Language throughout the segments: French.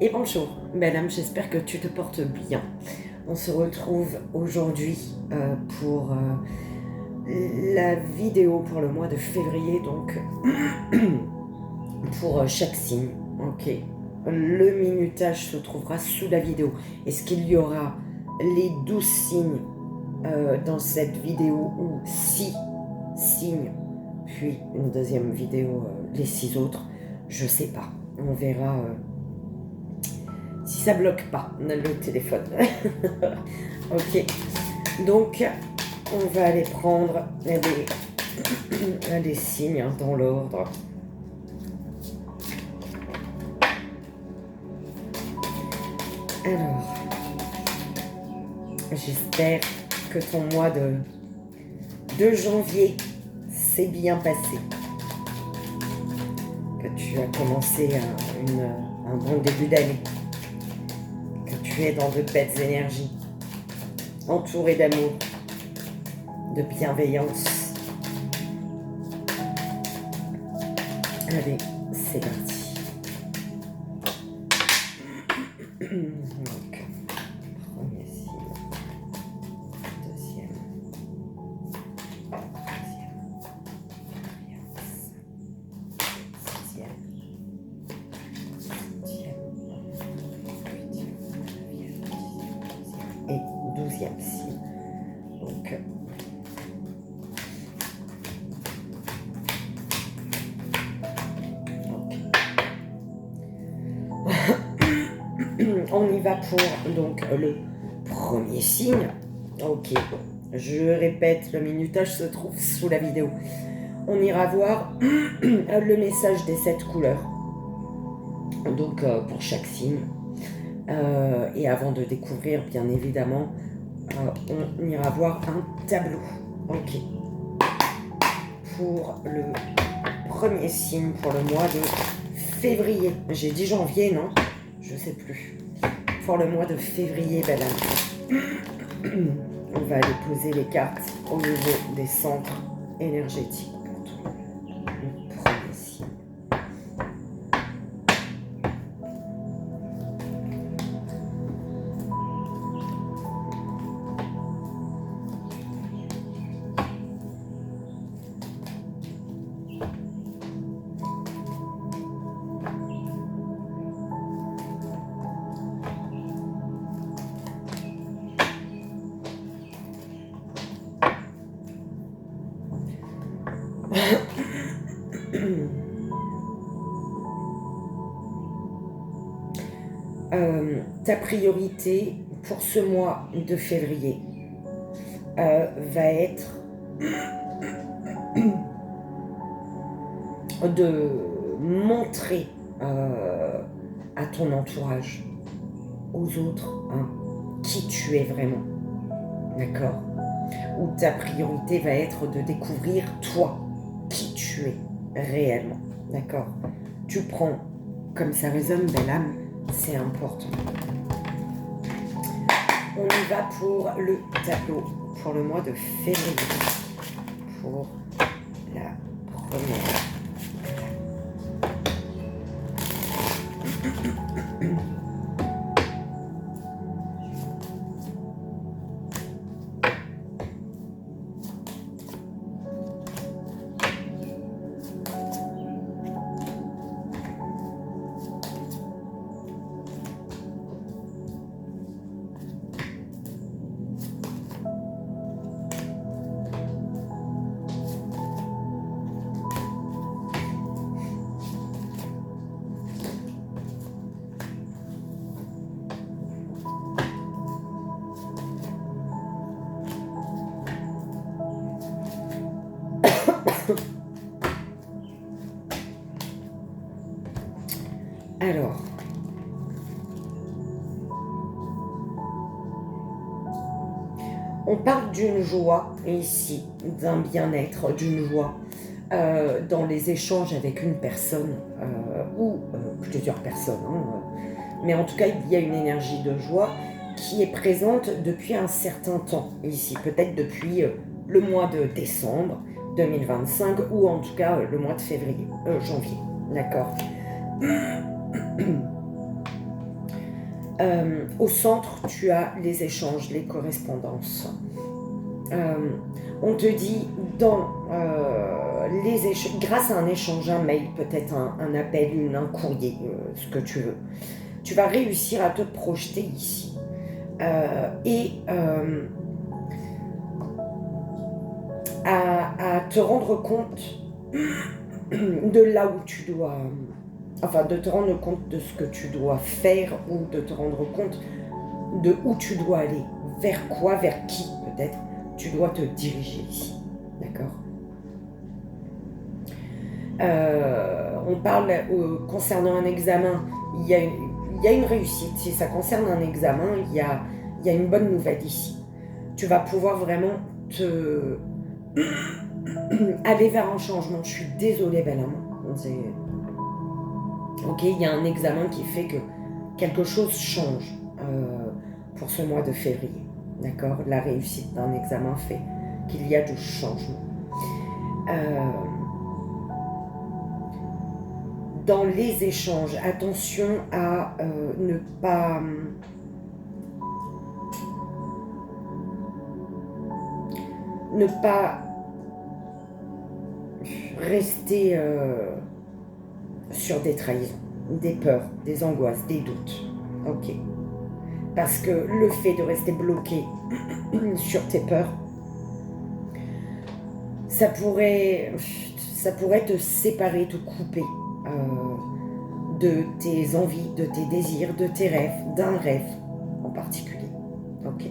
Et bonjour, madame, j'espère que tu te portes bien. On se retrouve aujourd'hui pour la vidéo pour le mois de février, donc pour chaque signe. Ok. Le minutage se trouvera sous la vidéo. Est-ce qu'il y aura les 12 signes dans cette vidéo ou 6 signes, puis une deuxième vidéo, les 6 autres? Je sais pas. On verra. Si ça bloque pas le téléphone. Ok, donc on va aller prendre les signes dans l'ordre. Alors, j'espère que ton mois de janvier s'est bien passé, que tu as commencé un bon début d'année, que tu es dans de belles énergies, entouré d'amour, de bienveillance. Allez, c'est parti. Donc, premier signe, deuxième, troisième, quatrième, sixième, septième, huitième, neuvième, dixième et 12e signe. Donc, on y va pour donc le premier signe. Ok, je répète, le minutage se trouve sous la vidéo. On ira voir le message des 7 couleurs. Donc pour chaque signe. Et avant de découvrir, bien évidemment, on ira voir un tableau. Ok. Pour le premier signe pour le mois de février. J'ai dit janvier, non? Je sais plus. Pour le mois de février, ben là, on va aller poser les cartes au niveau des centres énergétiques pour tout le premier signe. Ta priorité pour ce mois de février va être de montrer à ton entourage, aux autres, hein, qui tu es vraiment. D'accord? Ou ta priorité va être de découvrir toi, qui tu es réellement. D'accord? Tu prends comme ça résonne, belle âme, c'est important. On y va pour le tableau pour le mois de février. Pour la première. Alors, on parle d'une joie ici, d'un bien-être, d'une joie dans les échanges avec une personne ou plusieurs personnes. Hein, mais en tout cas, il y a une énergie de joie qui est présente depuis un certain temps ici, peut-être depuis le mois de décembre 2025 ou en tout cas le mois de février, janvier. D'accord. Au centre, tu as les échanges, les correspondances. On te dit, grâce à un échange, un mail, peut-être un appel, un courrier, ce que tu veux, tu vas réussir à te projeter ici. Et à te rendre compte de là où tu dois... Enfin, de te rendre compte de ce que tu dois faire ou de te rendre compte de où tu dois aller, vers quoi, vers qui peut-être tu dois te diriger ici. D'accord ? On parle concernant un examen, il y a une réussite. Si ça concerne un examen, il y a une bonne nouvelle ici. Tu vas pouvoir vraiment aller vers un changement. Je suis désolée, belle âme. Ok, il y a un examen qui fait que quelque chose change pour ce mois de février. D'accord ? La réussite d'un examen fait qu'il y a du changement. Dans les échanges, attention à ne pas rester sur des trahisons, des peurs, des angoisses, des doutes. Ok. Parce que le fait de rester bloqué sur tes peurs, ça pourrait te séparer, te couper de tes envies, de tes désirs, de tes rêves, d'un rêve en particulier. Ok.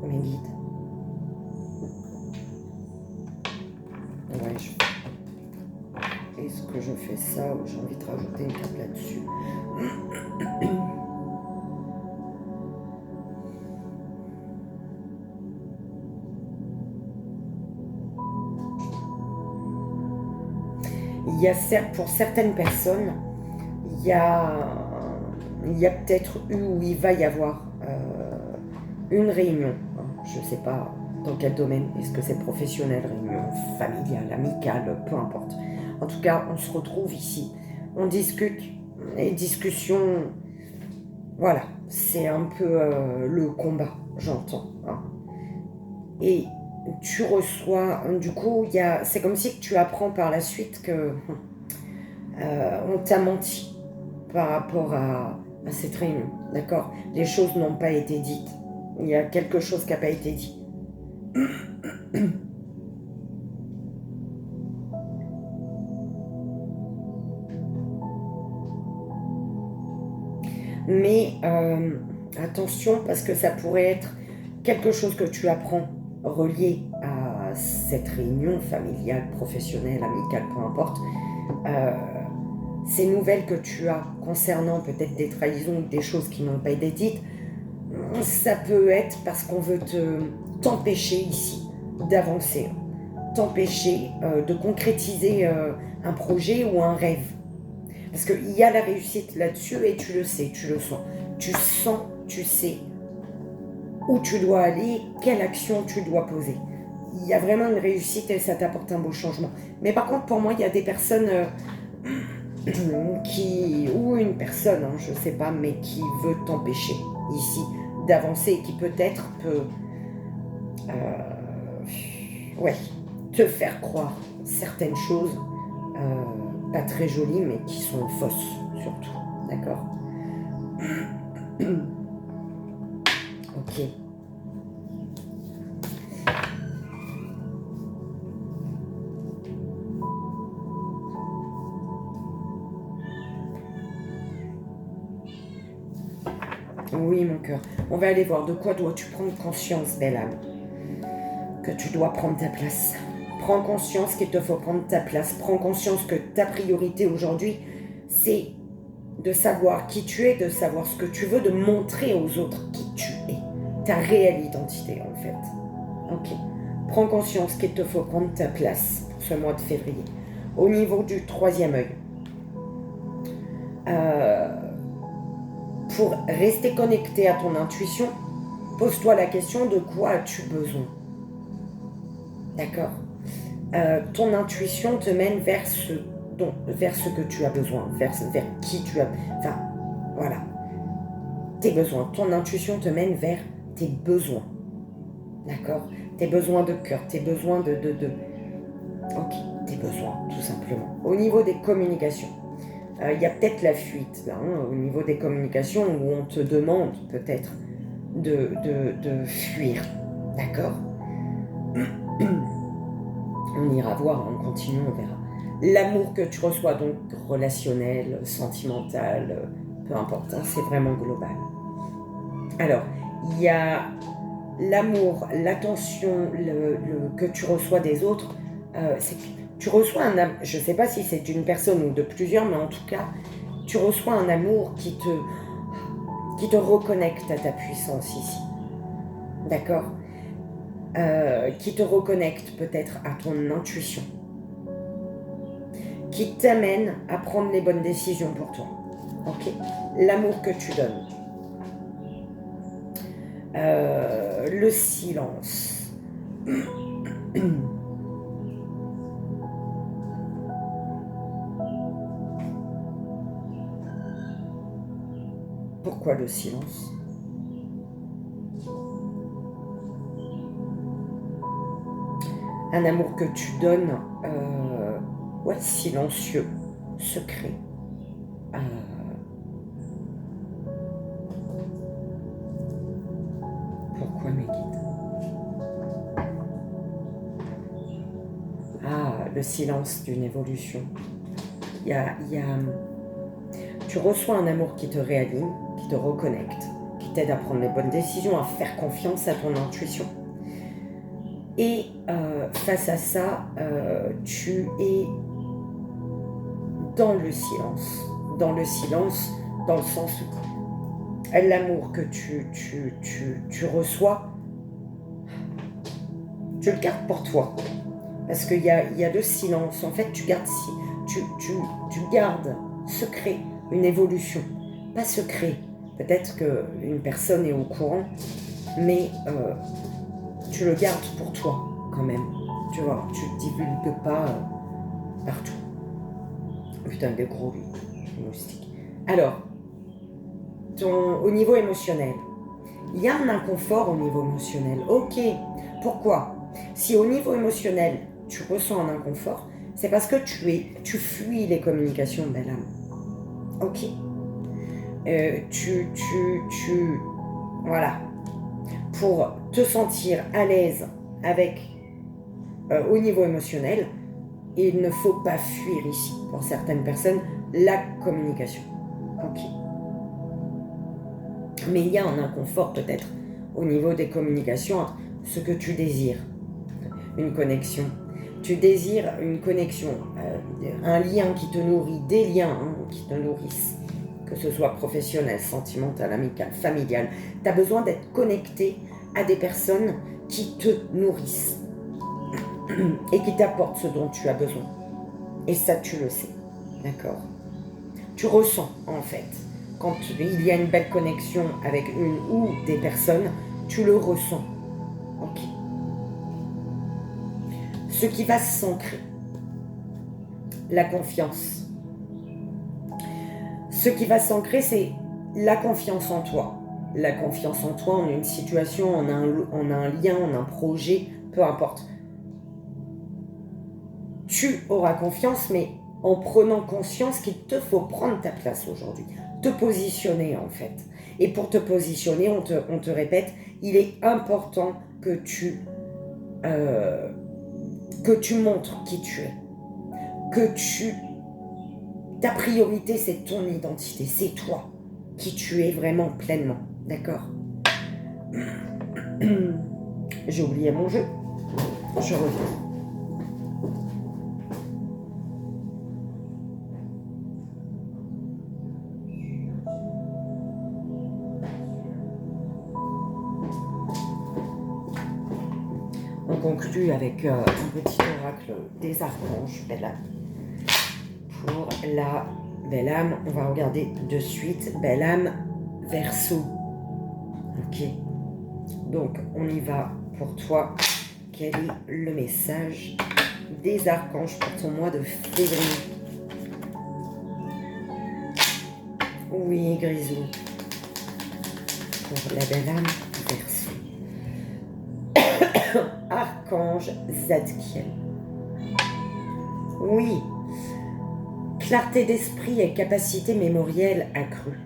Mes guides. Ouais, est-ce que je fais ça ou j'ai envie de rajouter une carte là-dessus? Il y a pour certaines personnes, il y a peut-être eu ou il va y avoir une réunion. Je ne sais pas dans quel domaine. Est-ce que c'est professionnel, réunion familiale, amicale, peu importe. En tout cas, on se retrouve ici. On discute. Les discussions, voilà, c'est un peu le combat, j'entends. Et tu reçois, du coup, c'est comme si tu apprends par la suite que on t'a menti par rapport à cette réunion, d'accord ? Les choses n'ont pas été dites. Il y a quelque chose qui n'a pas été dit. Mais attention, parce que ça pourrait être quelque chose que tu apprends relié à cette réunion familiale, professionnelle, amicale, peu importe. Ces nouvelles que tu as concernant peut-être des trahisons ou des choses qui n'ont pas été dites, ça peut être parce qu'on veut t'empêcher ici d'avancer, t'empêcher de concrétiser un projet ou un rêve. Parce qu'il y a la réussite là-dessus et tu le sais, tu le sens. Tu sens, tu sais où tu dois aller, quelle action tu dois poser. Il y a vraiment une réussite et ça t'apporte un beau changement. Mais par contre, pour moi, il y a des personnes ou une personne, je ne sais pas, mais qui veut t'empêcher ici d'avancer et qui peut-être peut te faire croire certaines choses pas très jolies mais qui sont fausses surtout, d'accord? Ok. Oui, mon cœur. On va aller voir de quoi dois-tu prendre conscience, belle âme. Que tu dois prendre ta place. Prends conscience qu'il te faut prendre ta place. Prends conscience que ta priorité aujourd'hui, c'est de savoir qui tu es, de savoir ce que tu veux, de montrer aux autres qui tu es. Ta réelle identité, en fait. Ok. Prends conscience qu'il te faut prendre ta place pour ce mois de février. Au niveau du 3e œil. Pour rester connecté à ton intuition, pose-toi la question de quoi as-tu besoin? D'accord. Ton intuition te mène vers vers ce que tu as besoin, vers qui tu as... Enfin, voilà. Tes besoins. Ton intuition te mène vers tes besoins. D'accord. Tes besoins de cœur, tes besoins Ok, tes besoins, tout simplement. Au niveau des communications, il y a peut-être la fuite, là, hein, au niveau des communications, où on te demande peut-être de fuir. D'accord. On ira voir, on continue, on verra. L'amour que tu reçois, donc relationnel, sentimental, peu importe, hein, c'est vraiment global. Alors, il y a l'amour, l'attention que tu reçois des autres. Tu reçois un amour, je ne sais pas si c'est d'une personne ou de plusieurs, mais en tout cas, tu reçois un amour qui te reconnecte à ta puissance ici. D'accord. Qui te reconnecte peut-être à ton intuition, qui t'amène à prendre les bonnes décisions pour toi. Ok. L'amour que tu donnes. Le silence. Pourquoi le silence? Un amour que tu donnes, ouais, silencieux, secret. Pourquoi mes guides? Ah, le silence d'une évolution. Tu reçois un amour qui te réaligne, qui te reconnecte, qui t'aide à prendre les bonnes décisions, à faire confiance à ton intuition. Et face à ça, tu es dans le silence. Dans le silence, dans le sens où l'amour que tu reçois, tu le gardes pour toi. Parce qu'il y a le silence. En fait, tu gardes secret une évolution. Pas secret. Peut-être qu'une personne est au courant, mais tu le gardes pour toi quand même. Tu vois, tu ne divulgues pas partout. Putain, des gros moustiques. Alors, au niveau émotionnel, il y a un inconfort au niveau émotionnel. Ok, pourquoi? Si au niveau émotionnel, tu ressens un inconfort, c'est parce que tu fuis les communications, belle âme. Ok. Voilà. Pour te sentir à l'aise avec, au niveau émotionnel, il ne faut pas fuir ici, pour certaines personnes, la communication. Ok. Mais il y a un inconfort peut-être au niveau des communications entre ce que tu désires. Une connexion. Tu désires une connexion, un lien qui te nourrit, des liens qui te nourrissent, que ce soit professionnel, sentimental, amical, familial. Tu as besoin d'être connecté à des personnes qui te nourrissent et qui t'apportent ce dont tu as besoin. Et ça, tu le sais. D'accord? Tu ressens, en fait, quand il y a une belle connexion avec une ou des personnes, tu le ressens. Ok. Ce qui va s'ancrer, la confiance. Ce qui va s'ancrer, c'est la confiance en toi. La confiance en toi, en une situation, en un lien, en un projet, peu importe. Tu auras confiance, mais en prenant conscience qu'il te faut prendre ta place aujourd'hui. Te positionner, en fait. Et pour te positionner, on te répète, il est important que tu montres qui tu es. Ta priorité, c'est ton identité, c'est toi, qui tu es vraiment pleinement, d'accord? J'ai oublié mon jeu, je reviens. On conclut avec un petit oracle des archanges, belle âme. Pour la belle âme, on va regarder de suite, belle âme, Verseau. Ok. Donc, on y va pour toi. Ok. quel est le message des archanges pour ton mois de février? Oui, Grisou. Pour la belle âme, Verseau. Archange Zadkiel. Oui. Clarté d'esprit et capacité mémorielle accrue.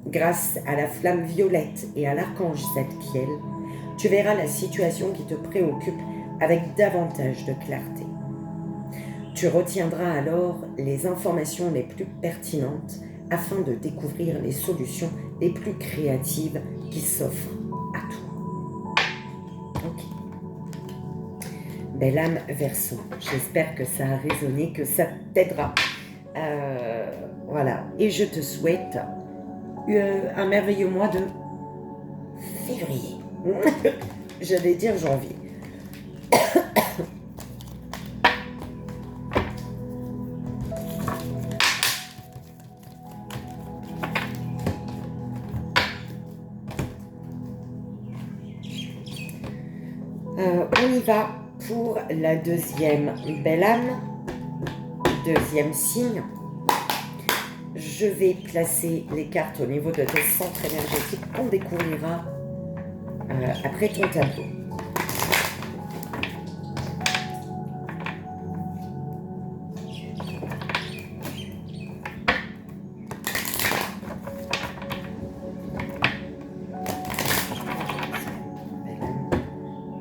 Grâce à la flamme violette et à l'archange Zadkiel, tu verras la situation qui te préoccupe avec davantage de clarté. Tu retiendras alors les informations les plus pertinentes afin de découvrir les solutions les plus créatives qui s'offrent à toi. Ok. Belle âme Verseau, j'espère que ça a résonné, que ça t'aidera. Voilà, et je te souhaite un merveilleux mois de février. J'allais dire janvier. On y va pour la deuxième belle âme, deuxième signe. Je vais placer les cartes au niveau de tes centres énergétiques qu'on découvrira après ton tableau.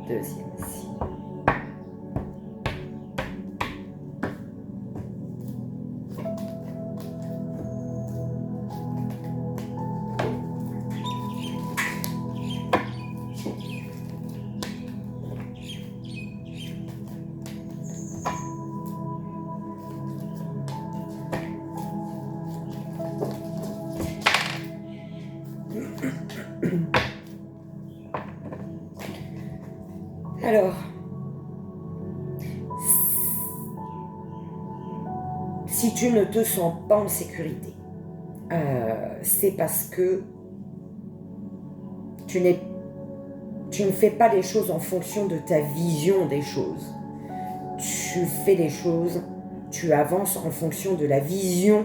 Deuxième signe. Alors, si tu ne te sens pas en sécurité, c'est parce que tu ne fais pas les choses en fonction de ta vision des choses. Tu fais les choses, tu avances en fonction de la vision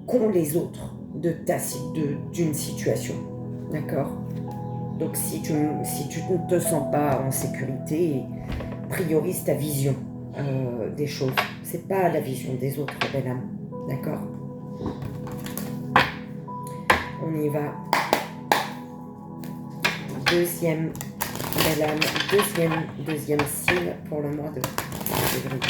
qu'ont les autres d'une situation. D'accord ? Donc si tu ne te sens pas en sécurité, priorise ta vision des choses. C'est pas la vision des autres, belle âme. D'accord ? On y va. Deuxième belle âme, deuxième signe pour le mois de février.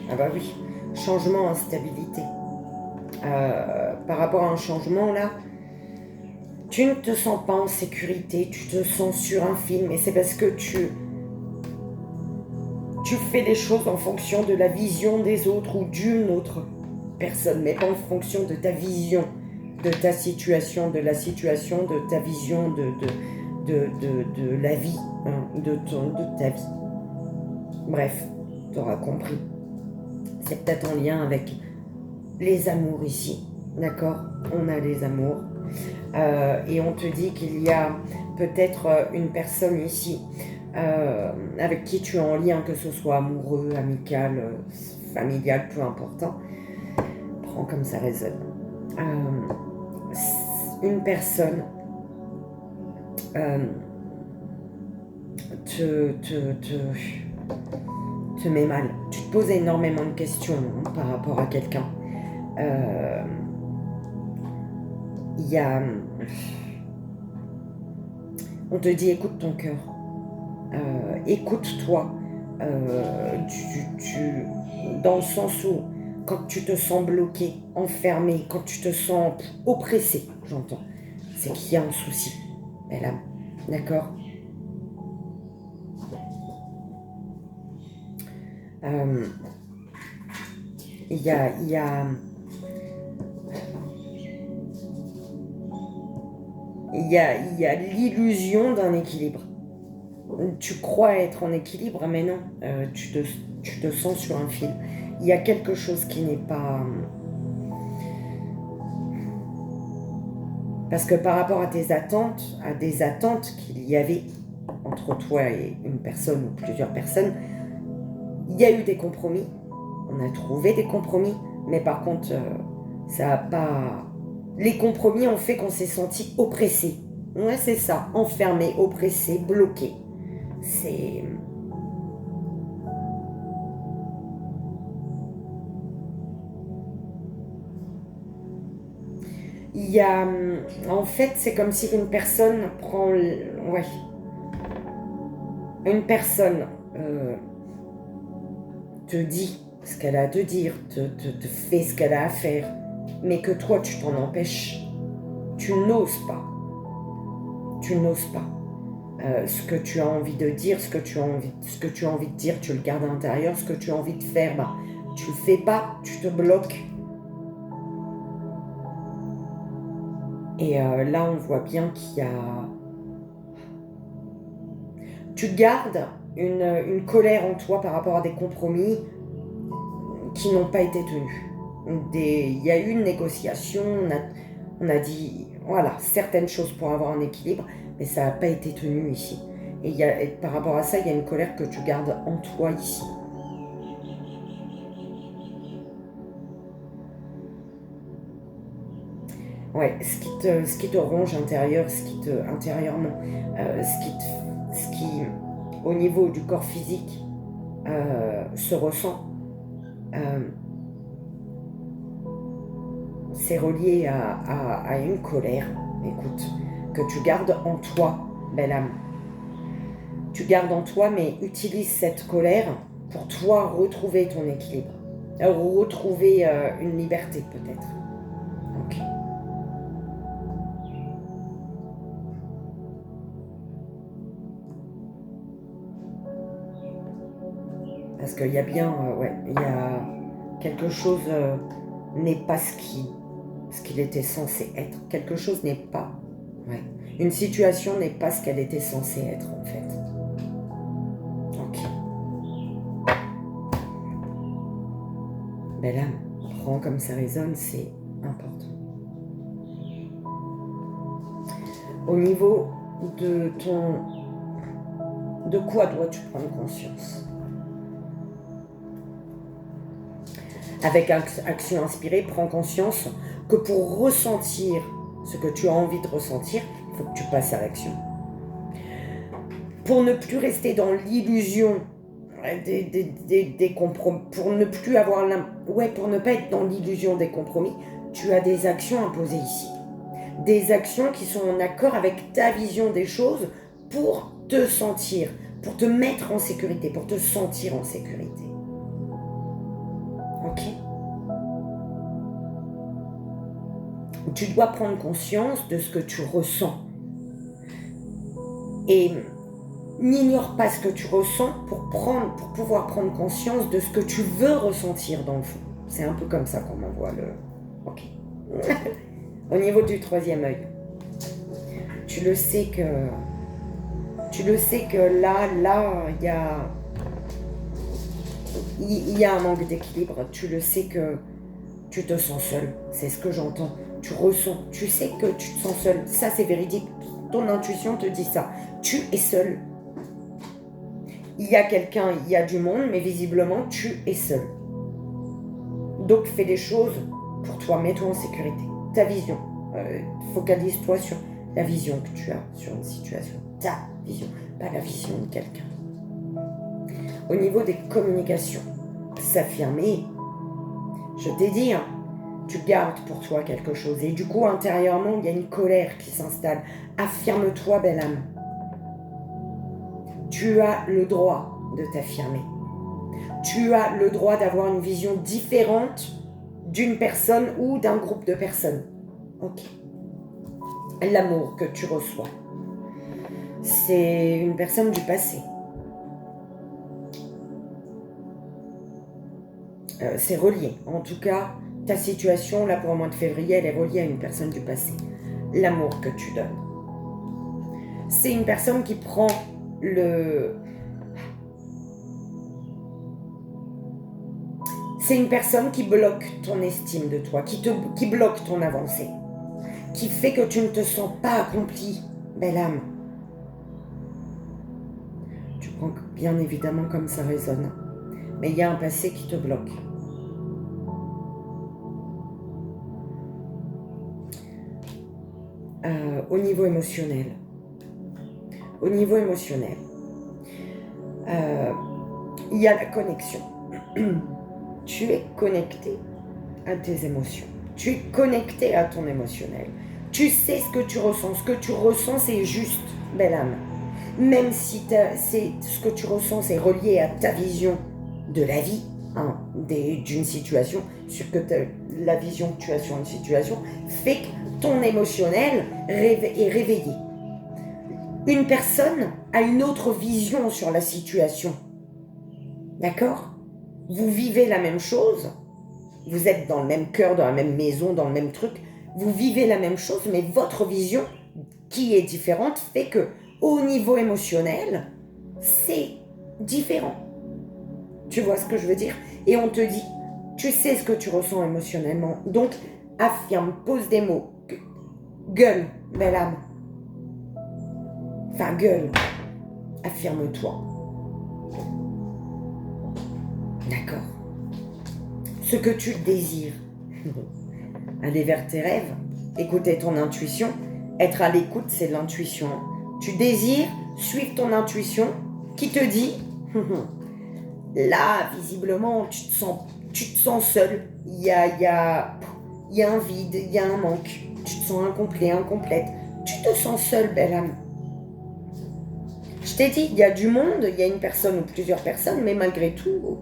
Ah bah oui, changement, instabilité. Par rapport à un changement là, tu ne te sens pas en sécurité, tu te sens sur un film, et c'est parce que tu fais les choses en fonction de la vision des autres ou d'une autre personne, mais pas en fonction de ta vision, de ta situation, de la situation, de ta vision de la vie, hein, de ta vie. Bref, tu auras compris. C'est peut-être en lien avec les amours ici, d'accord ? On a les amours. Et on te dit qu'il y a peut-être une personne ici avec qui tu es en lien, que ce soit amoureux, amical, familial, peu importe. Prends comme ça résonne. Une personne te met mal. Tu te poses énormément de questions par rapport à quelqu'un. Il y a... On te dit écoute ton cœur. Écoute-toi. Dans le sens où quand tu te sens bloqué, enfermé, quand tu te sens oppressé, j'entends, c'est qu'il y a un souci. Belle âme. D'accord? Il y a l'illusion d'un équilibre. Tu crois être en équilibre, mais non, tu te sens sur un fil. Il y a quelque chose qui n'est pas... Parce que par rapport à des attentes qu'il y avait entre toi et une personne ou plusieurs personnes, il y a eu des compromis. On a trouvé des compromis, mais par contre, ça n'a pas... Les compromis ont fait qu'on s'est senti oppressé. Ouais, c'est ça, enfermé, oppressé, bloqué. C'est... Il y a... En fait, c'est comme si une personne prend... Ouais. Une personne te dit ce qu'elle a à te dire, te fait ce qu'elle a à faire, mais que toi, tu t'en empêches. Tu n'oses pas. Tu n'oses pas. Ce que tu as envie de dire, ce que tu as envie de dire, tu le gardes à l'intérieur. Ce que tu as envie de faire, bah, tu le fais pas, tu te bloques. Et là, on voit bien qu'il y a... Tu gardes une colère en toi par rapport à des compromis qui n'ont pas été tenus. Il y a eu une négociation, on a dit, voilà, certaines choses pour avoir un équilibre, mais ça n'a pas été tenu ici. Et par rapport à ça, il y a une colère que tu gardes en toi ici. Ouais, ce qui te ronge intérieurement, ce qui, au niveau du corps physique, se ressent, c'est relié à une colère, écoute, que tu gardes en toi, belle âme. Tu gardes en toi, mais utilise cette colère pour toi retrouver ton équilibre, retrouver une liberté peut-être. Ok. Parce qu'il y a bien, il y a quelque chose n'est pas ce qu'il était censé être. Quelque chose n'est pas, ouais. Une situation n'est pas ce qu'elle était censée être en fait. Ok. Belle âme, prends comme ça résonne, c'est important. Au niveau de de quoi dois-tu prendre conscience? Avec Action Inspirée, prends conscience que pour ressentir ce que tu as envie de ressentir, il faut que tu passes à l'action. Pour ne plus rester dans l'illusion des compromis, pour ne pas être dans l'illusion des compromis, tu as des actions imposées ici. Des actions qui sont en accord avec ta vision des choses pour te sentir, pour te mettre en sécurité, pour te sentir en sécurité. Ok? Tu dois prendre conscience de ce que tu ressens. Et n'ignore pas ce que tu ressens pour pouvoir prendre conscience de ce que tu veux ressentir dans le fond. C'est un peu comme ça qu'on m'envoie le... Ok. Au niveau du troisième œil, tu le sais que là, il y a un manque d'équilibre. Tu le sais que tu te sens seul. C'est ce que j'entends. Tu ressens. Tu sais que tu te sens seul. Ça, c'est véridique. Ton intuition te dit ça. Tu es seul. Il y a quelqu'un, il y a du monde, mais visiblement, tu es seul. Donc, fais des choses pour toi. Mets-toi en sécurité. Ta vision. Focalise-toi sur la vision que tu as sur une situation. Ta vision. pas la vision de quelqu'un. Au niveau des communications, s'affirmer, je t'ai dit, hein, tu gardes pour toi quelque chose. Et du coup, intérieurement, il y a une colère qui s'installe. Affirme-toi, belle âme. Tu as le droit de t'affirmer. Tu as le droit d'avoir une vision différente d'une personne ou d'un groupe de personnes. Ok. L'amour que tu reçois, c'est une personne du passé. C'est relié. En tout cas, ta situation, là, pour le mois de février, elle est reliée à une personne du passé. L'amour que tu donnes. C'est une personne qui prend le... C'est une personne qui bloque ton estime de toi, qui bloque ton avancée, qui fait que tu ne te sens pas accompli, belle âme. Tu prends bien évidemment comme ça résonne. Mais il y a un passé qui te bloque. Au niveau émotionnel. Au niveau émotionnel, il y a la connexion. Tu es connecté à tes émotions. Tu es connecté à ton émotionnel. Tu sais ce que tu ressens. Ce que tu ressens, c'est juste, belle âme. Même si ce que tu ressens, c'est relié à ta vision de la vie, hein, d'une situation, sur que la vision que tu as sur une situation, fait que ton émotionnel est réveillé. Une personne a une autre vision sur la situation. D'accord ? Vous vivez la même chose, vous êtes dans le même cœur, dans la même maison, dans le même truc, vous vivez la même chose, mais votre vision, qui est différente, fait que au niveau émotionnel, c'est différent. Tu vois ce que je veux dire ? Et on te dit, tu sais ce que tu ressens émotionnellement, donc affirme, pose des mots, gueule, belle âme. Enfin, gueule, affirme-toi. D'accord. Ce que tu désires. Aller vers tes rêves, écouter ton intuition. Être à l'écoute, c'est l'intuition. Tu désires suivre ton intuition qui te dit, là, visiblement, tu te sens seul. Il y a un vide, il y a un manque. Tu te sens incomplet, incomplète. Tu te sens seul, belle âme. Je t'ai dit, il y a du monde, il y a une personne ou plusieurs personnes, mais malgré tout,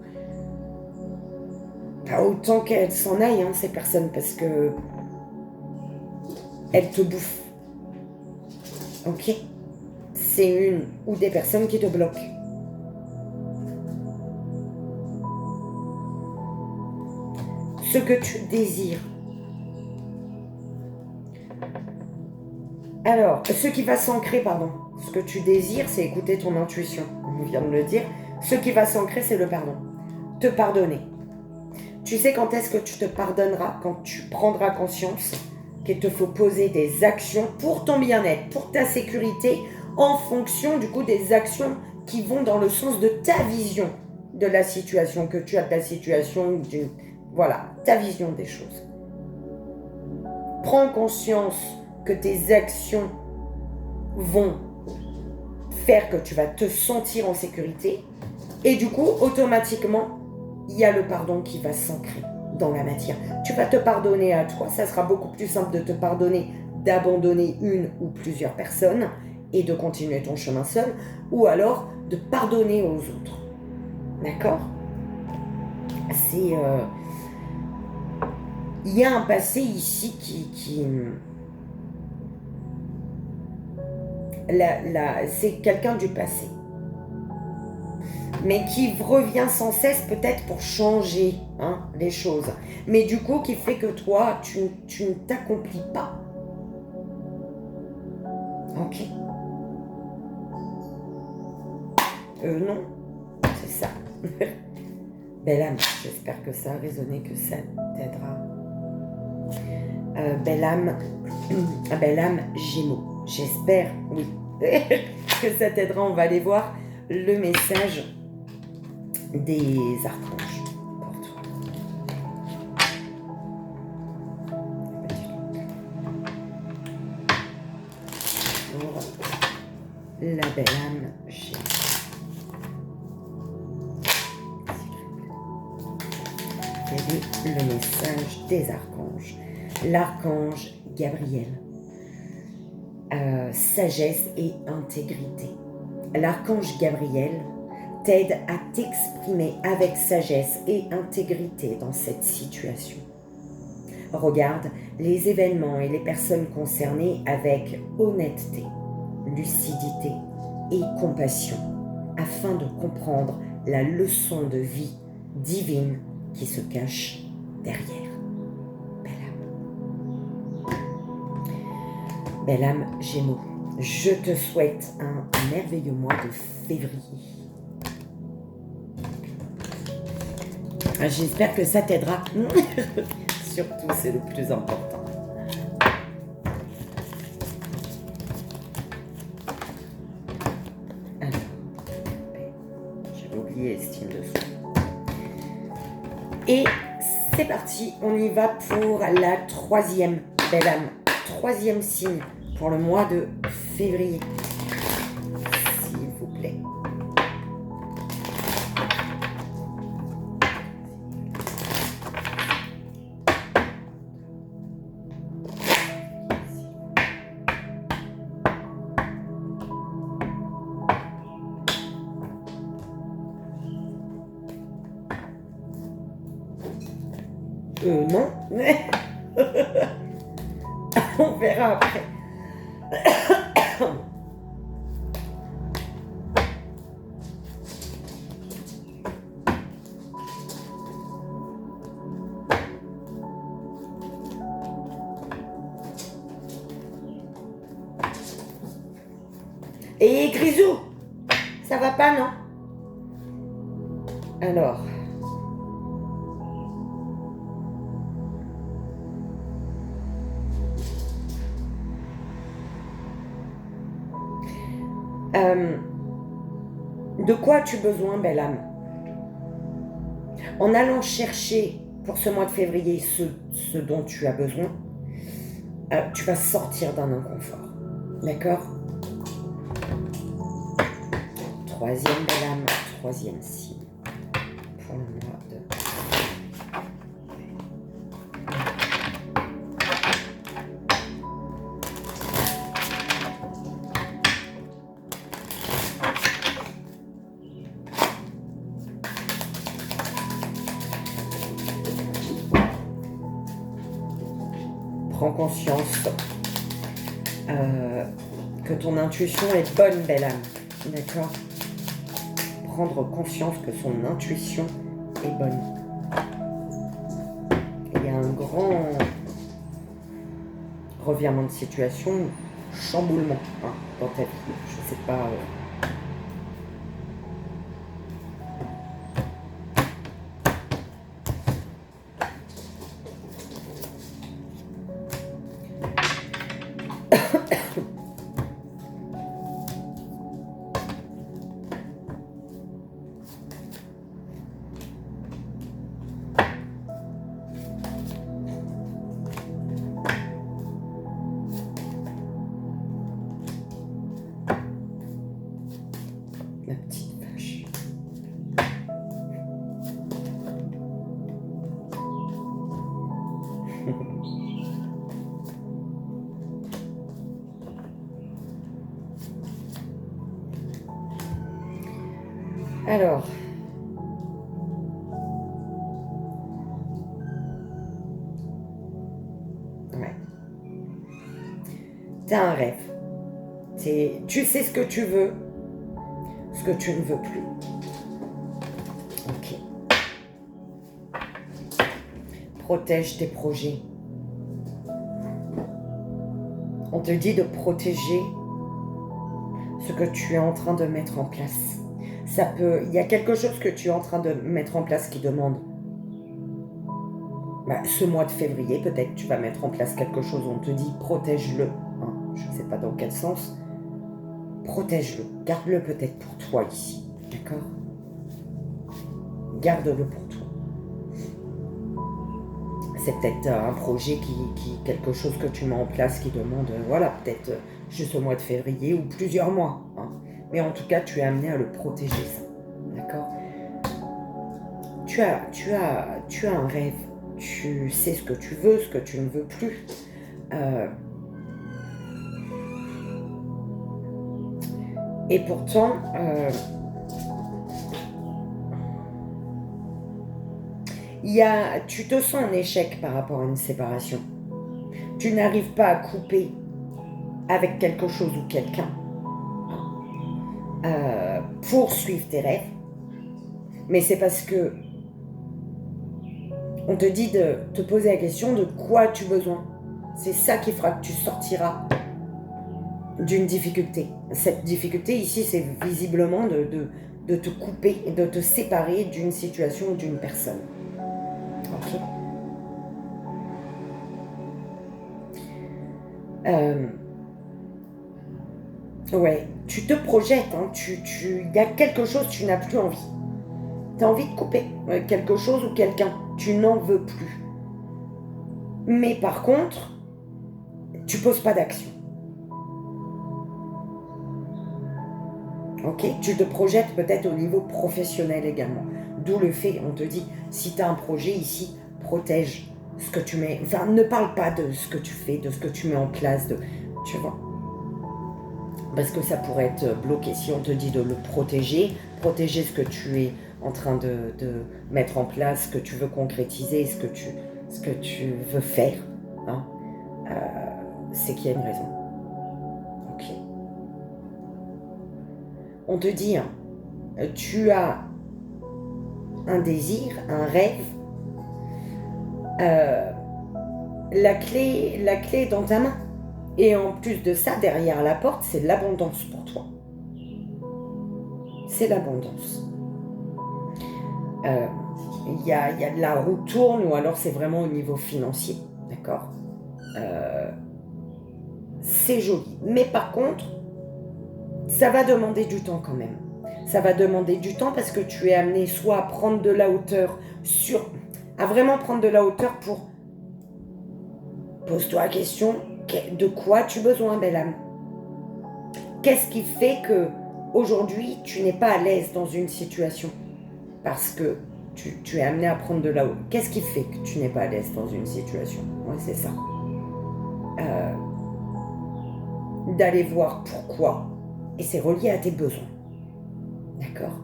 autant qu'elles s'en aillent, hein, ces personnes, parce que elles te bouffent. Ok ? C'est une ou des personnes qui te bloquent. Ce que tu désires. Alors, ce qui va s'ancrer, ce que tu désires, c'est écouter ton intuition. On vient de le dire. Ce qui va s'ancrer, c'est le pardon. Te pardonner. Tu sais quand est-ce que tu te pardonneras? Quand tu prendras conscience qu'il te faut poser des actions pour ton bien-être, pour ta sécurité, en fonction du coup des actions qui vont dans le sens de ta vision de la situation, que tu as de la situation, voilà, ta vision des choses. Prends conscience que tes actions vont faire que tu vas te sentir en sécurité et du coup, automatiquement, il y a le pardon qui va s'ancrer dans la matière. Tu vas te pardonner à toi, ça sera beaucoup plus simple de te pardonner, d'abandonner une ou plusieurs personnes et de continuer ton chemin seul, ou alors de pardonner aux autres. D'accord ? C'est... il y a un passé ici qui c'est quelqu'un du passé, mais qui revient sans cesse peut-être pour changer les choses. Mais du coup, qui fait que toi, tu ne t'accomplis pas. Ok. Non, c'est ça. Belle âme, j'espère que ça a résonné, que ça t'aidera. Belle âme Gémeaux. J'espère, oui, que ça t'aidera. On va aller voir le message des archanges pour toi. La ma belle âme Gémeaux. Quel est le message des archanges? L'archange Gabriel. Sagesse et intégrité. L'archange Gabriel t'aide à t'exprimer avec sagesse et intégrité dans cette situation. Regarde les événements et les personnes concernées avec honnêteté, lucidité et compassion afin de comprendre la leçon de vie divine qui se cache derrière. Belle âme Gémeaux, je te souhaite un merveilleux mois de février. J'espère que ça t'aidera. Surtout, c'est le plus important. Alors, j'avais oublié l'estime de soi. Et c'est parti, on y va pour la troisième belle âme. Troisième signe pour le mois de février. S'il vous plaît. Non. On verra après. Et Grisou, ça va pas, non? Alors... de quoi as-tu besoin, belle âme? En allant chercher pour ce mois de février ce dont tu as besoin, tu vas sortir d'un inconfort. D'accord? Troisième belle âme, troisième signe pour le mois de... Prends conscience que ton intuition est bonne, belle âme. D'accord? Prendre conscience que son intuition est bonne. Il y a un grand revirement de situation, chamboulement dans ta vie. Je sais pas... La petite vache. Alors, ouais. T'as un rêve. Tu sais ce que tu veux, ce que tu ne veux plus. Ok. Protège tes projets. On te dit de protéger ce que tu es en train de mettre en place. Il y a quelque chose que tu es en train de mettre en place qui demande. Ce mois de février, peut-être tu vas mettre en place quelque chose. On te dit protège-le. Je ne sais pas dans quel sens. Protège-le. Garde-le peut-être pour toi ici. D'accord? Garde-le pour toi. C'est peut-être un projet quelque chose que tu mets en place qui demande, voilà, peut-être juste au mois de février ou plusieurs mois. Mais en tout cas, tu es amené à le protéger, ça. D'accord? Tu as un rêve. Tu sais ce que tu veux, ce que tu ne veux plus. Et pourtant, tu te sens en échec par rapport à une séparation. Tu n'arrives pas à couper avec quelque chose ou quelqu'un pour suivre tes rêves. Mais c'est parce que on te dit de te poser la question de quoi as-tu besoin. C'est ça qui fera que tu sortiras d'une difficulté. Cette difficulté ici, c'est visiblement de te couper et de te séparer d'une situation ou d'une personne. Ok. Ouais, tu te projettes, hein, y a quelque chose, tu n'as plus envie. Tu as envie de couper quelque chose ou quelqu'un. Tu n'en veux plus. Mais par contre, tu poses pas d'action. Ok, tu te projettes peut-être au niveau professionnel également. D'où le fait, on te dit, si tu as un projet ici, protège ce que tu mets. Enfin, ne parle pas de ce que tu fais, de ce que tu mets en place, tu vois. Parce que ça pourrait être bloqué. Si on te dit de le protéger ce que tu es en train de mettre en place, ce que tu veux concrétiser, ce que tu veux faire, hein, c'est qu'il y a une raison. Ok. On te dit, hein, tu as un désir, un rêve, la clé est dans ta main. Et en plus de ça, derrière la porte, c'est l'abondance pour toi. C'est l'abondance. Il y a de la roue tourne, ou alors c'est vraiment au niveau financier. D'accord? C'est joli. Mais par contre, ça va demander du temps quand même. Ça va demander du temps parce que tu es amené soit à prendre de la hauteur à vraiment prendre de la hauteur pour... Pose-toi la question, de quoi as-tu besoin, belle âme? Qu'est-ce qui fait que aujourd'hui tu n'es pas à l'aise dans une situation? Parce que tu es amené à prendre de la hauteur. Qu'est-ce qui fait que tu n'es pas à l'aise dans une situation? Ouais, c'est ça. D'aller voir pourquoi. Et c'est relié à tes besoins. D'accord?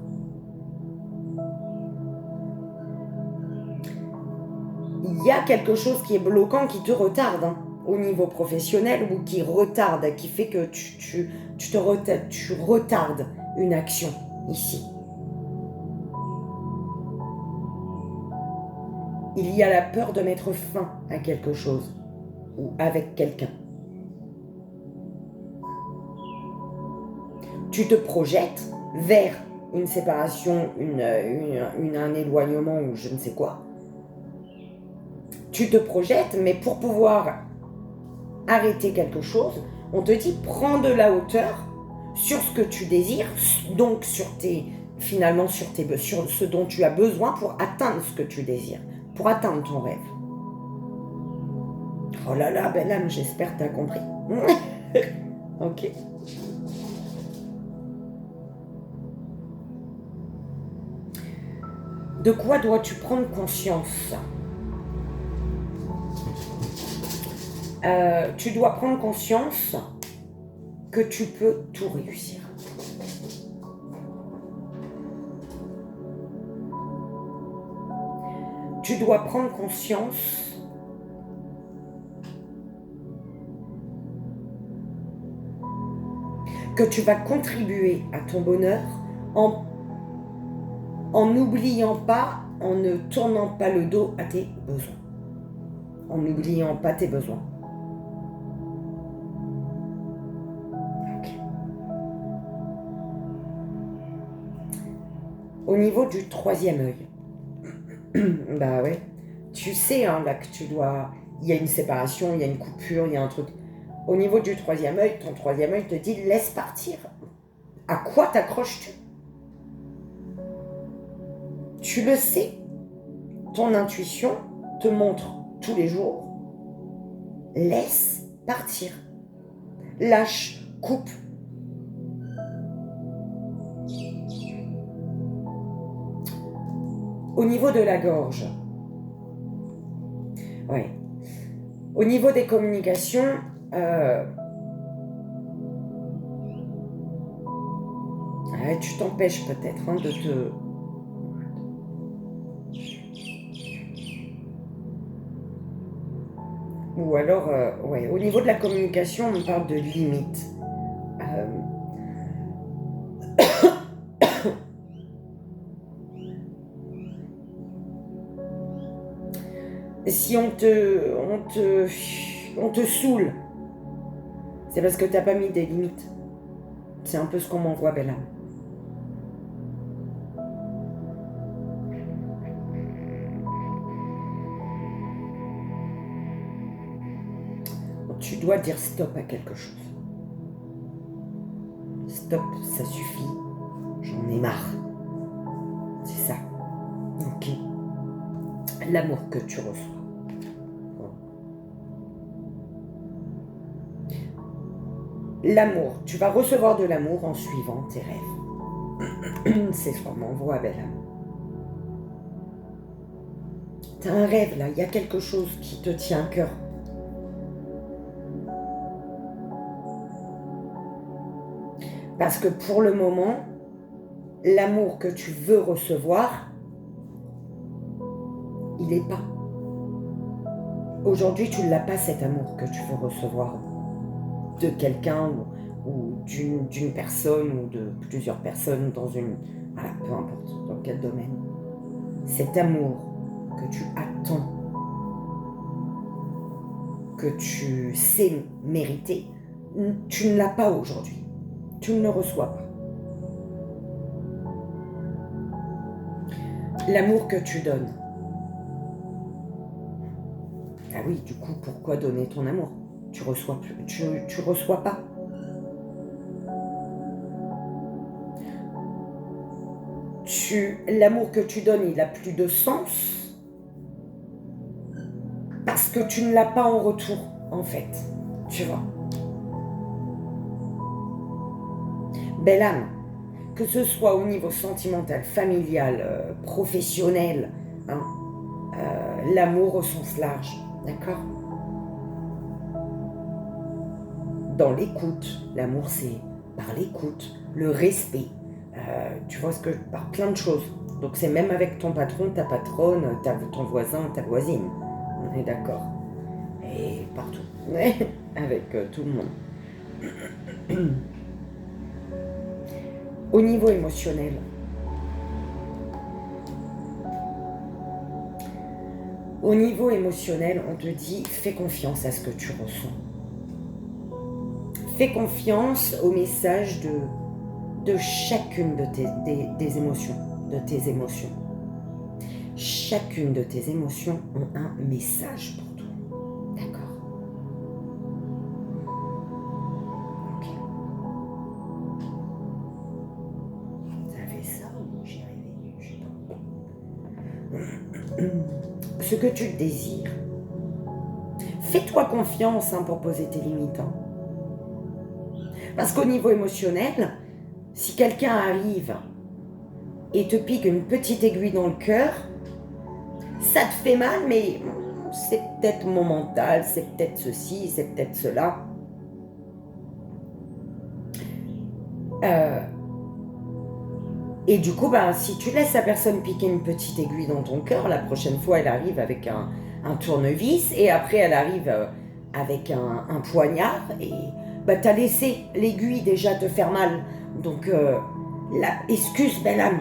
Il y a quelque chose qui est bloquant, qui te retarde, hein, au niveau professionnel, ou qui retarde, qui fait que tu retardes une action ici. Il y a la peur de mettre fin à quelque chose ou avec quelqu'un. Tu te projettes vers une séparation, un éloignement ou je ne sais quoi. Tu te projettes, mais pour pouvoir arrêter quelque chose, on te dit prends de la hauteur sur ce que tu désires, donc sur ce dont tu as besoin pour atteindre ce que tu désires, pour atteindre ton rêve. Oh là là, belle âme, j'espère que tu as compris. Ok. De quoi dois-tu prendre conscience? Tu dois prendre conscience que tu peux tout réussir. Tu dois prendre conscience que tu vas contribuer à ton bonheur en n'oubliant pas, en ne tournant pas le dos à tes besoins. En n'oubliant pas tes besoins. Okay. Au niveau du troisième œil, bah ouais, tu sais hein, là que il y a une séparation, il y a une coupure, il y a un truc. Au niveau du troisième œil, ton troisième œil te dit laisse partir. À quoi t'accroches-tu? Tu le sais, ton intuition te montre tous les jours, laisse partir, lâche, coupe. Au niveau de la gorge, ouais. Au niveau des communications, ouais, tu t'empêches peut-être hein, de te... Ou alors, ouais, au niveau de la communication, on parle de limite. Euh, si on te saoule, c'est parce que t'as pas mis des limites. C'est un peu ce qu'on m'envoie, Bella. Tu dois dire stop à quelque chose. Stop, ça suffit. J'en ai marre. C'est ça. Ok. L'amour que tu reçois. L'amour. Tu vas recevoir de l'amour en suivant tes rêves. C'est ce qu'on m'envoie, Bella. T'as un rêve là, il y a quelque chose qui te tient à cœur. Parce que pour le moment, l'amour que tu veux recevoir, il n'est pas. Aujourd'hui, tu ne l'as pas cet amour que tu veux recevoir de quelqu'un ou d'une personne ou de plusieurs personnes dans une... Voilà, peu importe dans quel domaine. Cet amour que tu attends, que tu sais mériter, tu ne l'as pas aujourd'hui. Tu ne le reçois pas. L'amour que tu donnes. Ah oui, du coup, pourquoi donner ton amour? Tu reçois plus, tu reçois pas. L'amour que tu donnes, il a plus de sens parce que tu ne l'as pas en retour, en fait. Tu vois. Belle âme, que ce soit au niveau sentimental, familial, professionnel, hein, l'amour au sens large, d'accord? Dans l'écoute, l'amour c'est par l'écoute, le respect, tu vois ce que par plein de choses. Donc c'est même avec ton patron, ta patronne, ton voisin, ta voisine, on est d'accord. Et partout, avec tout le monde. Au niveau émotionnel, on te dit fais confiance à ce que tu ressens. Fais confiance au message de chacune des émotions, de tes émotions. Chacune de tes émotions ont un message pour toi. D'accord? Ok. Ça fait ça ou j'y arrivais? Je sais pas. Ce que tu désires. Fais-toi confiance hein, pour poser tes limites. Hein. Parce qu'au niveau émotionnel, si quelqu'un arrive et te pique une petite aiguille dans le cœur, ça te fait mal, mais c'est peut-être mon mental, c'est peut-être ceci, c'est peut-être cela. Et du coup, si tu laisses la personne piquer une petite aiguille dans ton cœur, la prochaine fois, elle arrive avec un tournevis et après, elle arrive avec un poignard et t'as laissé l'aiguille déjà te faire mal. Donc, excuse, belle âme.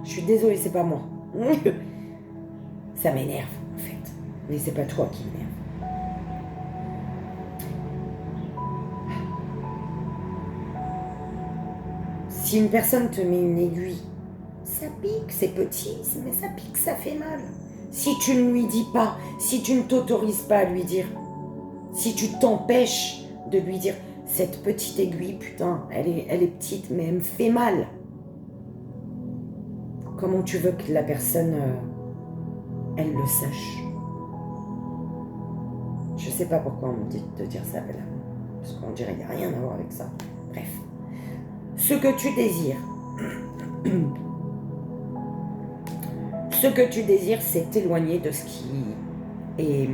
Je suis désolée, c'est pas moi. Ça m'énerve, en fait. Mais c'est pas toi qui m'énerve. Si une personne te met une aiguille, ça pique, c'est petit, mais ça pique, ça fait mal. Si tu ne lui dis pas, si tu ne t'autorises pas à lui dire, si tu t'empêches de lui dire, cette petite aiguille, putain, elle est petite, mais elle me fait mal. Comment tu veux que la personne, elle le sache? Je sais pas pourquoi on me dit de dire ça, Bella. Parce qu'on dirait qu'il n'y a rien à voir avec ça. Bref. Ce que tu désires. Ce que tu désires, c'est t'éloigner de ce qui est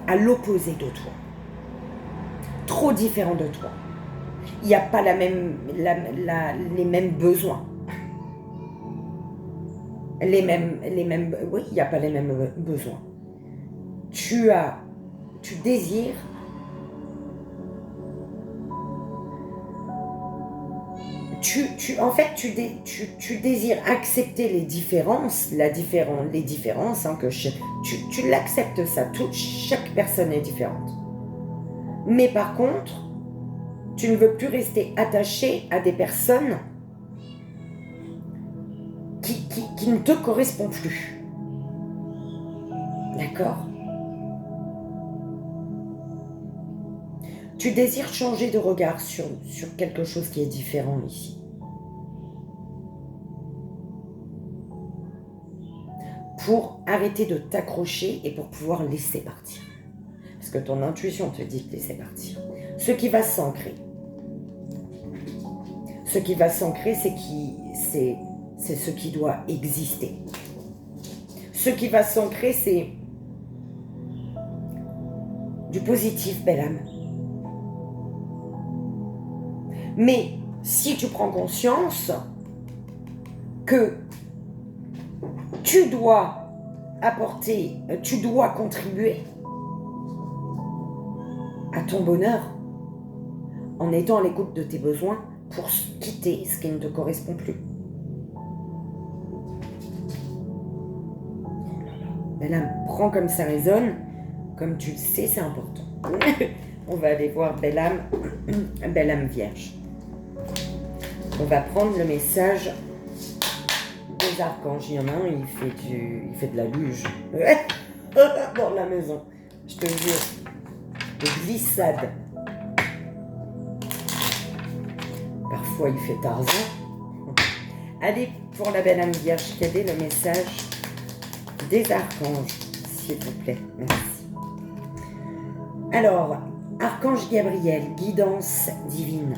à l'opposé de toi. Trop différent de toi. Il n'y a pas les mêmes besoins. Oui, il n'y a pas les mêmes besoins. Tu désires en fait, tu désires accepter les différences, les différences, hein, tu l'acceptes ça, chaque personne est différente. Mais par contre, tu ne veux plus rester attaché à des personnes qui ne te correspondent plus. D'accord ? Tu désires changer de regard sur quelque chose qui est différent ici. Pour arrêter de t'accrocher et pour pouvoir laisser partir. Parce que ton intuition te dit de laisser partir. Ce qui va s'ancrer. Ce qui va s'ancrer, c'est ce qui doit exister. Ce qui va s'ancrer, c'est du positif, belle âme. Mais si tu prends conscience que tu dois apporter, tu dois contribuer à ton bonheur en étant à l'écoute de tes besoins pour quitter ce qui ne te correspond plus. Belle âme, prends comme ça résonne, comme tu le sais, c'est important. On va aller voir belle âme vierge. On va prendre le message des archanges. Il y en a un, il fait de la luge. Dans la maison. Je te jure. De glissade. Parfois, il fait Tarzan. Allez, pour la belle âme vierge, quel est le message des archanges, s'il vous plaît? Merci. Alors, archange Gabriel, guidance divine.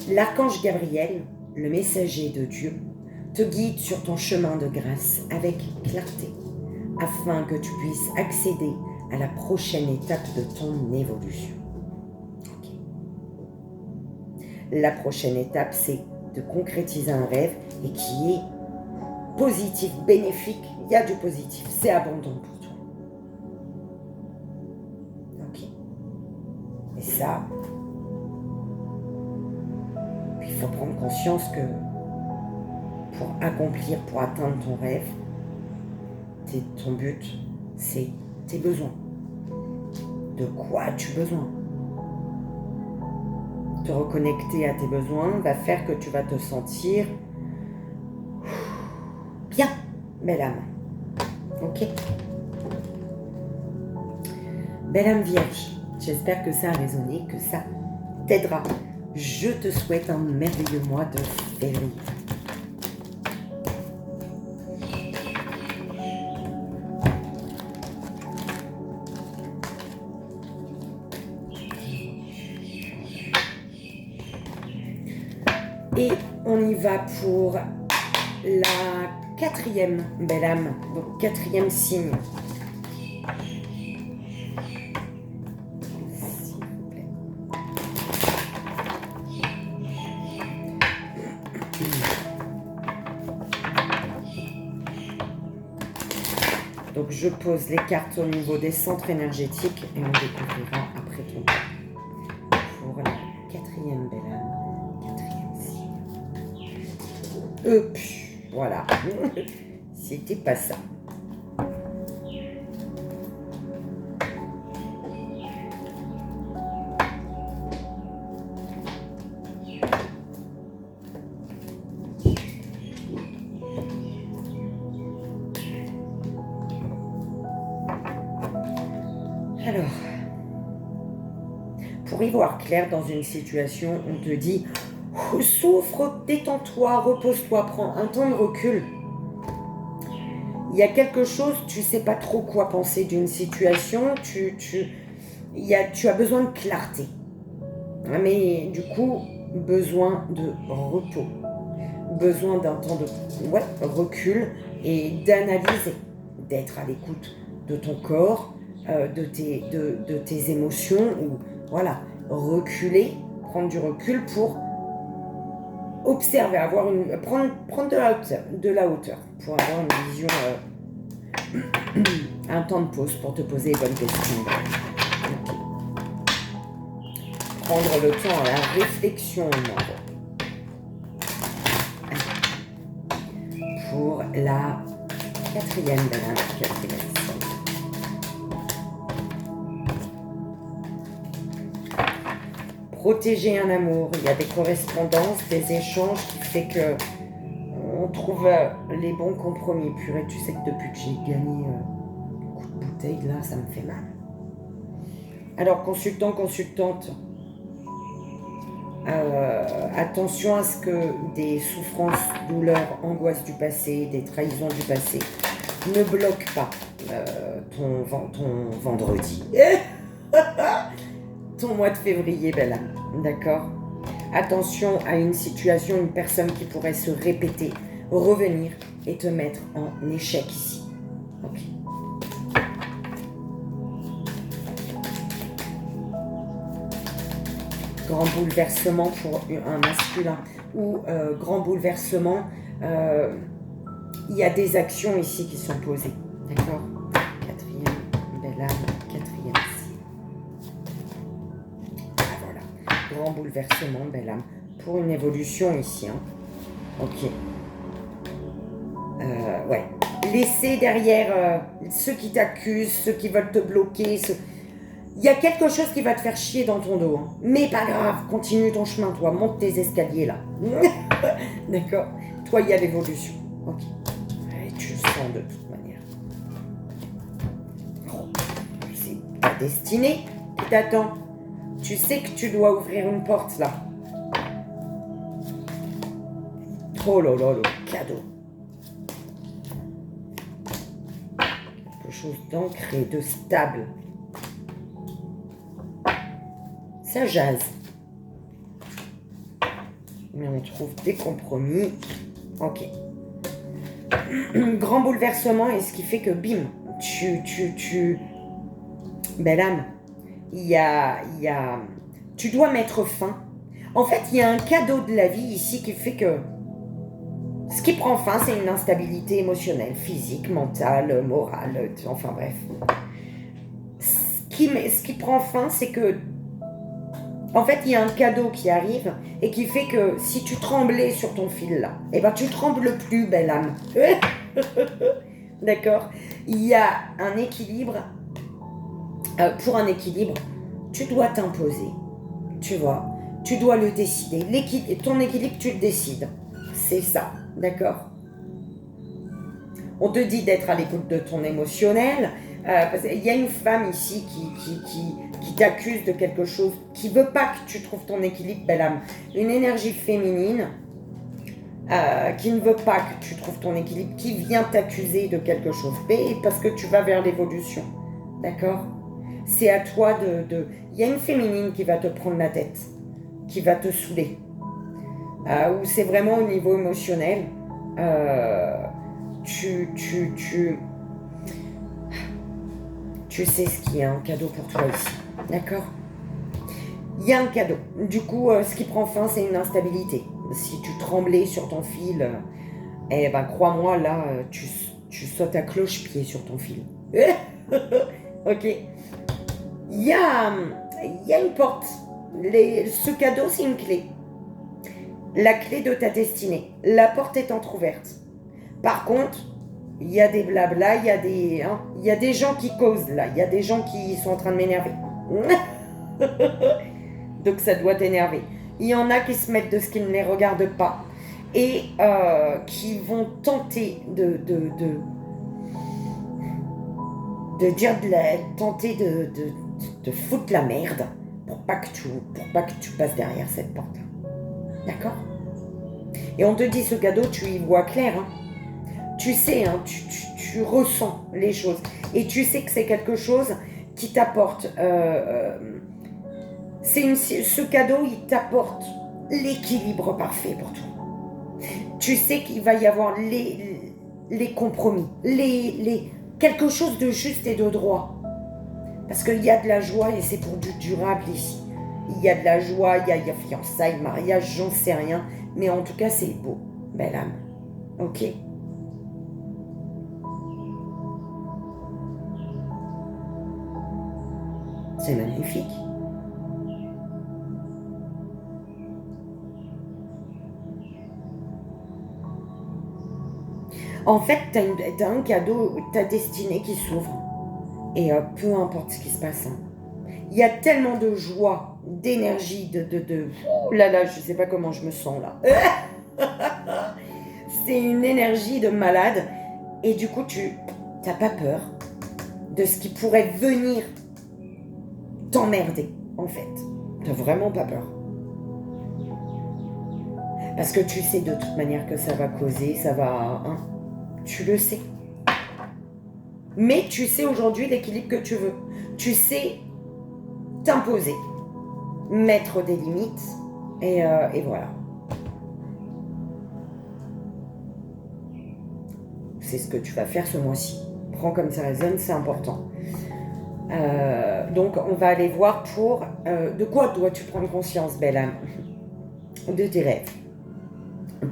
L'archange Gabriel, le messager de Dieu, te guide sur ton chemin de grâce avec clarté, afin que tu puisses accéder à la prochaine étape de ton évolution. Okay. La prochaine étape, c'est de concrétiser un rêve et qui est positif, bénéfique. Il y a du positif, c'est abondant pour toi. Ok. Et ça, il faut prendre conscience que pour accomplir, pour atteindre ton rêve, ton but, c'est tes besoins. De quoi as-tu besoin? Te reconnecter à tes besoins va faire que tu vas te sentir bien, belle âme. Ok? Belle âme vierge, j'espère que ça a résonné, que ça t'aidera. Je te souhaite un merveilleux mois de février. Et on y va pour la quatrième belle âme, donc quatrième signe. S'il vous plaît. Donc je pose les cartes au niveau des centres énergétiques et on découvrira après ton temps. Pour la quatrième belle âme. Voilà. C'était pas ça. Alors, pour y voir clair dans une situation, on te dit souffre, détends-toi, repose-toi, prends un temps de recul. Il y a quelque chose, tu ne sais pas trop quoi penser d'une situation, tu as besoin de clarté. Mais du coup, besoin de repos. besoin d'un temps de recul et d'analyser, d'être à l'écoute de ton corps, de tes émotions, ou voilà, reculer, prendre du recul pour observer, prendre de la hauteur pour avoir une vision, un temps de pause pour te poser les bonnes questions. Okay. Prendre le temps à la réflexion pour la quatrième protéger un amour, il y a des correspondances, des échanges qui fait que on trouve les bons compromis. Purée, tu sais que depuis que j'ai gagné un coup de bouteille, là, ça me fait mal. Alors, consultant, consultante, attention à ce que des souffrances, douleurs, angoisses du passé, des trahisons du passé ne bloquent pas ton vendredi. Ton mois de février, belle âme, d'accord? Attention à une situation, une personne qui pourrait se répéter, revenir et te mettre en échec ici. Ok. Grand bouleversement pour un masculin ou grand bouleversement, il y a des actions ici qui sont posées, d'accord? Quatrième, belle âme, quatrième ici. Voilà, grand bouleversement, belle âme, pour une évolution ici, hein. Ok. Ouais. Laisser derrière ceux qui t'accusent, ceux qui veulent te bloquer, il y a quelque chose qui va te faire chier dans ton dos, hein. Mais pas grave, continue ton chemin, toi, monte tes escaliers là. D'accord? Toi, il y a l'évolution. Ok. Et tu le sens de toute manière. Oh, c'est ta destinée qui t'attend. Tu sais que tu dois ouvrir une porte là. Oh là là, le cadeau. Quelque chose d'ancré, de stable. Ça jase. Mais on trouve des compromis. Ok. Grand bouleversement, et ce qui fait que bim, belle âme, tu dois mettre fin. En fait, il y a un cadeau de la vie ici qui fait que ce qui prend fin, c'est une instabilité émotionnelle, physique, mentale, morale, enfin bref. Ce qui prend fin, c'est que en fait, il y a un cadeau qui arrive et qui fait que si tu tremblais sur ton fil là, eh ben tu trembles plus, belle âme. D'accord? Il y a un équilibre. Pour un équilibre, tu dois t'imposer. Tu vois? Tu dois le décider. Ton équilibre, tu le décides. C'est ça. D'accord? On te dit d'être à l'écoute de ton émotionnel. Parce qu'il y a une femme ici qui t'accuse de quelque chose, qui veut pas que tu trouves ton équilibre, belle âme. Une énergie féminine qui ne veut pas que tu trouves ton équilibre, qui vient t'accuser de quelque chose. Parce que tu vas vers l'évolution. D'accord? C'est à toi Il y a une féminine qui va te prendre la tête, qui va te saouler. Où c'est vraiment au niveau émotionnel. Tu sais ce qu'il y a un cadeau pour toi ici, d'accord? Il y a un cadeau. Du coup, ce qui prend fin, c'est une instabilité. Si tu tremblais sur ton fil, eh ben crois-moi, là, tu sautes à cloche-pied sur ton fil. Ok. Il y a une porte. Ce cadeau, c'est une clé. La clé de ta destinée. La porte est entrouverte. Par contre, il y a des blabla, il y a des gens qui causent là, il y a des gens qui sont en train de m'énerver. Donc ça doit t'énerver. Il y en a qui se mettent de ce qui ne les regarde pas et qui vont tenter de foutre la merde pour pas que tu passes derrière cette porte. D'accord? Et on te dit ce cadeau, tu y vois clair, hein. Tu sais, hein, tu ressens les choses. Et tu sais que c'est quelque chose qui t'apporte... ce cadeau, il t'apporte l'équilibre parfait pour toi. Tu sais qu'il va y avoir les compromis, quelque chose de juste et de droit. Parce qu'il y a de la joie et c'est pour du durable ici. Il y a de la joie, il y a fiançailles, mariage, j'en sais rien. Mais en tout cas, c'est beau, belle âme. Ok? C'est magnifique. En fait, t'as un cadeau, ta destinée qui s'ouvre. Et peu importe ce qui se passe. Hein. Il y a tellement de joie, d'énergie, Oh là là, je sais pas comment je me sens là. C'est une énergie de malade. Et du coup, tu n'as pas peur de ce qui pourrait venir t'emmerder, en fait. Tu n'as vraiment pas peur. Parce que tu sais de toute manière que ça va causer, ça va... Hein, tu le sais. Mais tu sais aujourd'hui l'équilibre que tu veux. Tu sais t'imposer, mettre des limites, et voilà. C'est ce que tu vas faire ce mois-ci. Prends comme ça résonne, c'est important. Donc, on va aller voir pour... de quoi dois-tu prendre conscience, belle âme? De tes rêves.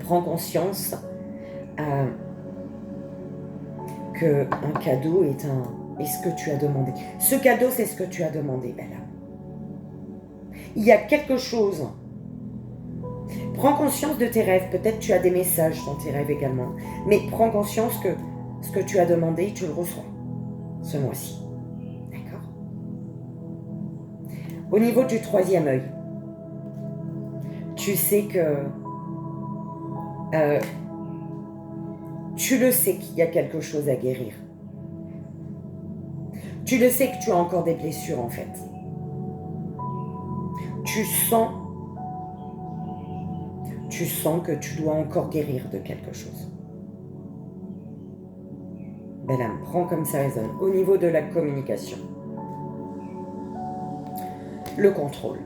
Prends conscience qu'un cadeau est ce que tu as demandé. Ce cadeau, c'est ce que tu as demandé, belle âme. Il y a quelque chose. Prends conscience de tes rêves. Peut-être tu as des messages dans tes rêves également. Mais prends conscience que ce que tu as demandé, tu le reçois ce mois-ci. D'accord? Au niveau du troisième œil, tu sais que... tu le sais qu'il y a quelque chose à guérir. Tu le sais que tu as encore des blessures en fait. Tu sens que tu dois encore guérir de quelque chose. Belle âme, prends comme ça résonne. Au niveau de la communication, le contrôle.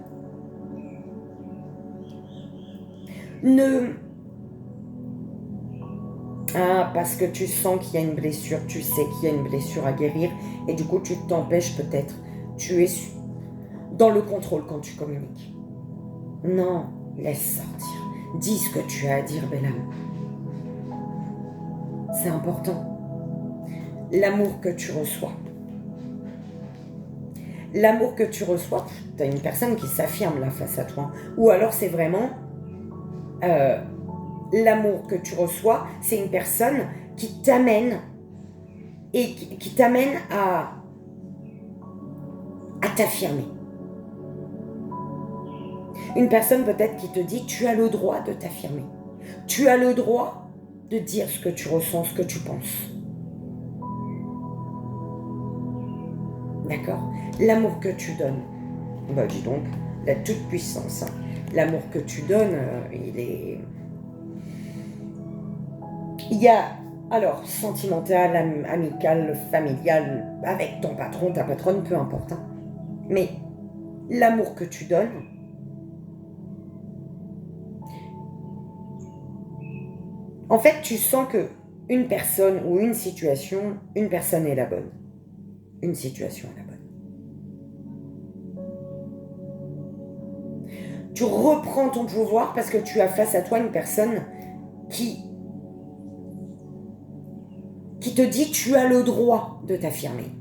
Parce que tu sens qu'il y a une blessure, tu sais qu'il y a une blessure à guérir et du coup tu t'empêches peut-être. Tu es dans le contrôle quand tu communiques. Non, laisse sortir. Dis ce que tu as à dire, belle âme. C'est important. L'amour que tu reçois. L'amour que tu reçois, tu as une personne qui s'affirme là face à toi. Ou alors c'est vraiment... l'amour que tu reçois, c'est une personne qui t'amène et qui t'amène à t'affirmer. Une personne peut-être qui te dit tu as le droit de t'affirmer. Tu as le droit de dire ce que tu ressens, ce que tu penses. D'accord? L'amour que tu donnes. Bah dis donc, la toute-puissance. Hein. L'amour que tu donnes, il y a, alors, sentimental, amical, familial, avec ton patron, ta patronne, peu importe. Hein. Mais l'amour que tu donnes, en fait, tu sens que une personne ou une situation, une personne est la bonne. Une situation est la bonne. Tu reprends ton pouvoir parce que tu as face à toi une personne qui te dit tu as le droit de t'affirmer.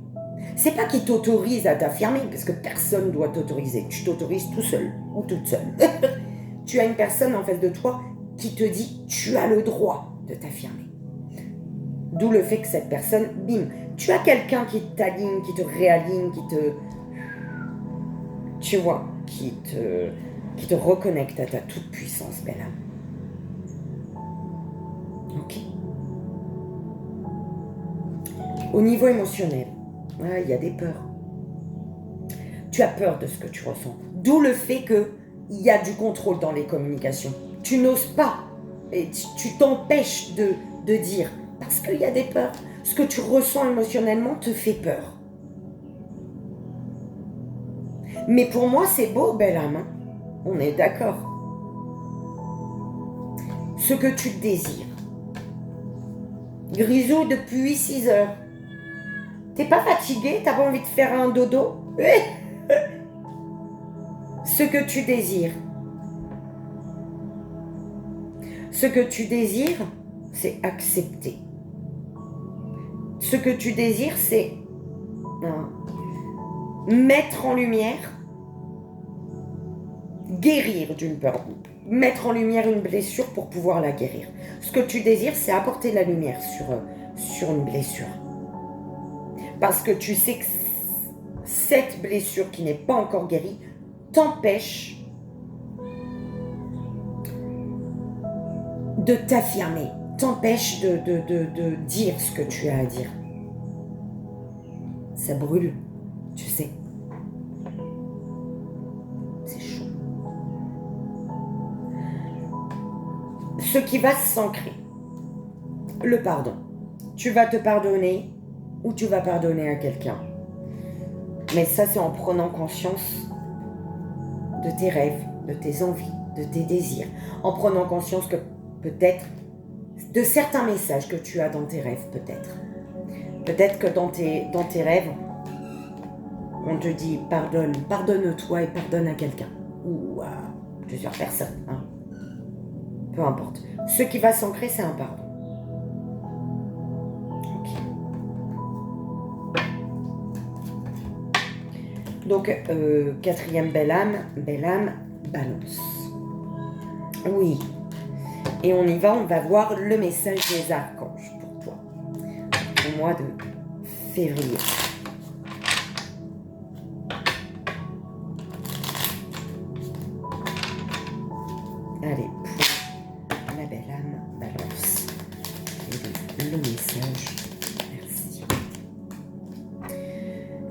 C'est pas qui t'autorise à t'affirmer parce que personne ne doit t'autoriser. Tu t'autorises tout seul ou toute seule. Tu as une personne en face de toi qui te dit tu as le droit de t'affirmer. D'où le fait que cette personne, bim, tu as quelqu'un qui t'aligne, qui te réaligne, tu vois, qui te reconnecte à ta toute puissance, belle âme. Ok. Au niveau émotionnel, il y a des peurs. Tu as peur de ce que tu ressens. D'où le fait qu'il y a du contrôle dans les communications. Tu n'oses pas et tu t'empêches de dire parce qu'il y a des peurs. Ce que tu ressens émotionnellement te fait peur. Mais pour moi, c'est beau, belle âme. Hein. On est d'accord. ce que tu désires. Grisou, depuis 6 heures. T'es pas fatigué? T'as pas envie de faire un dodo? Ce que tu désires. Ce que tu désires, c'est accepter. Ce que tu désires, c'est mettre en lumière, guérir d'une peur, mettre en lumière une blessure pour pouvoir la guérir. Ce que tu désires, c'est apporter la lumière sur une blessure. Parce que tu sais que cette blessure qui n'est pas encore guérie t'empêche de t'affirmer, t'empêche de dire ce que tu as à dire. Ça brûle, tu sais. C'est chaud. Ce qui va s'ancrer, le pardon. Tu vas te pardonner ou tu vas pardonner à quelqu'un. Mais ça, c'est en prenant conscience de tes rêves, de tes envies, de tes désirs. En prenant conscience que peut-être de certains messages que tu as dans tes rêves, peut-être. Peut-être que dans tes rêves, on te dit pardonne-toi et pardonne à quelqu'un. Ou à plusieurs personnes. Hein. Peu importe. Ce qui va s'ancrer, c'est un pardon. Ok. Donc, quatrième belle âme, balance. Oui. Et on y va, on va voir le message des archanges pour toi. Au mois de février. Allez, pour la belle âme, balance. Et le message. Merci.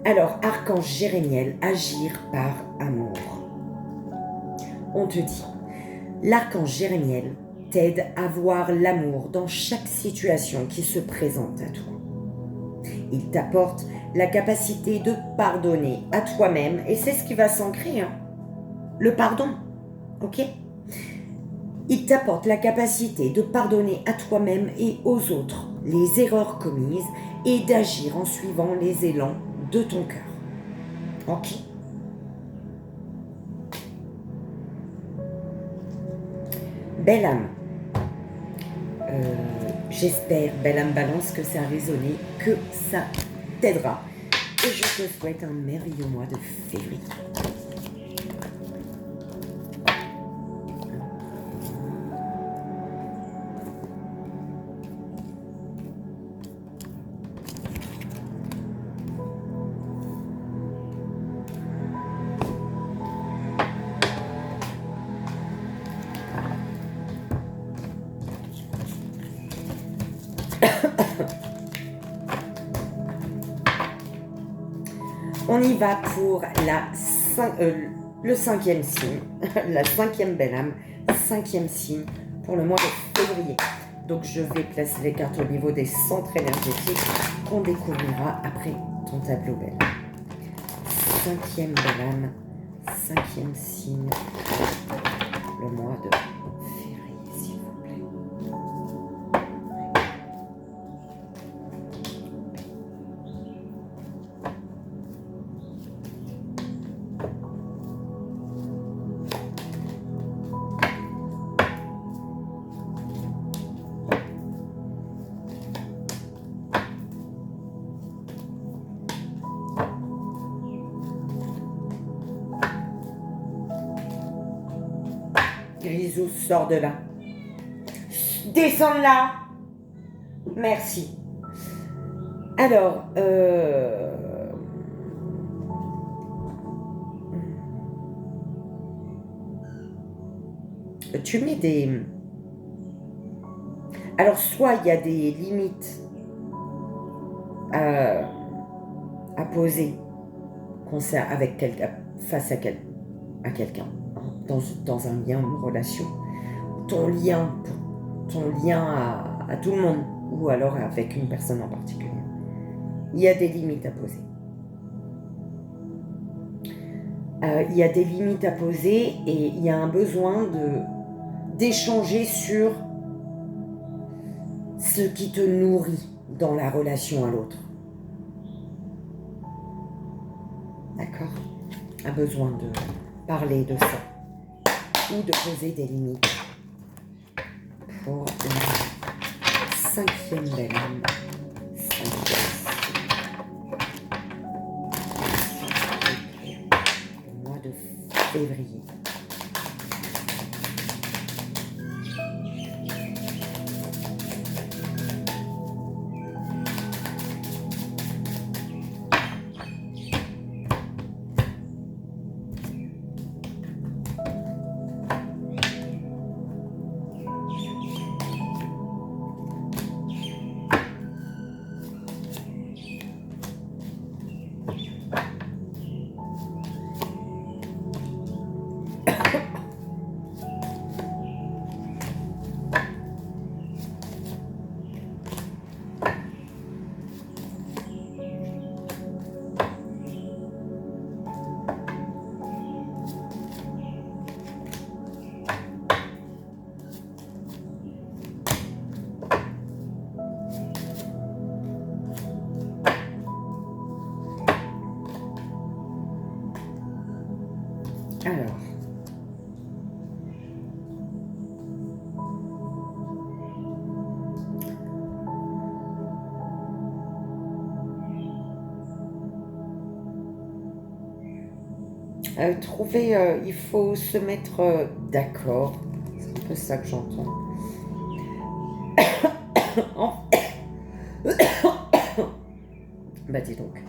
Alors, archange Jérémiel, agir par amour. On te dit, l'archange Jérémiel t'aide à voir l'amour dans chaque situation qui se présente à toi. Il t'apporte la capacité de pardonner à toi-même, et c'est ce qui va s'ancrer, hein. Le pardon, ok? Il t'apporte la capacité de pardonner à toi-même et aux autres les erreurs commises et d'agir en suivant les élans de ton cœur. Ok? Belle âme. J'espère, belle âme balance, que ça a résonné, que ça t'aidera. Et je te souhaite un merveilleux mois de février. On y va pour le 5e signe, la 5e belle âme, 5e signe pour le mois de février. Donc je vais placer les cartes au niveau des centres énergétiques qu'on découvrira après ton tableau belle. 5e belle âme, 5e signe, le mois de février, s'il vous plaît. Grisou, sors de là. Descends de là. Merci. Alors, tu mets des... Alors, soit il y a des limites à poser avec face à quelqu'un, dans un lien, une relation, ton lien à tout le monde, ou alors avec une personne en particulier. Il y a des limites à poser. Il y a des limites à poser et il y a un besoin d'échanger sur ce qui te nourrit dans la relation à l'autre. D'accord? A besoin de parler de ça ou de poser des limites pour la 5e belle âme. 5e. Le mois de février. Alors, il faut se mettre d'accord. C'est un peu ça que j'entends. Bah dis donc.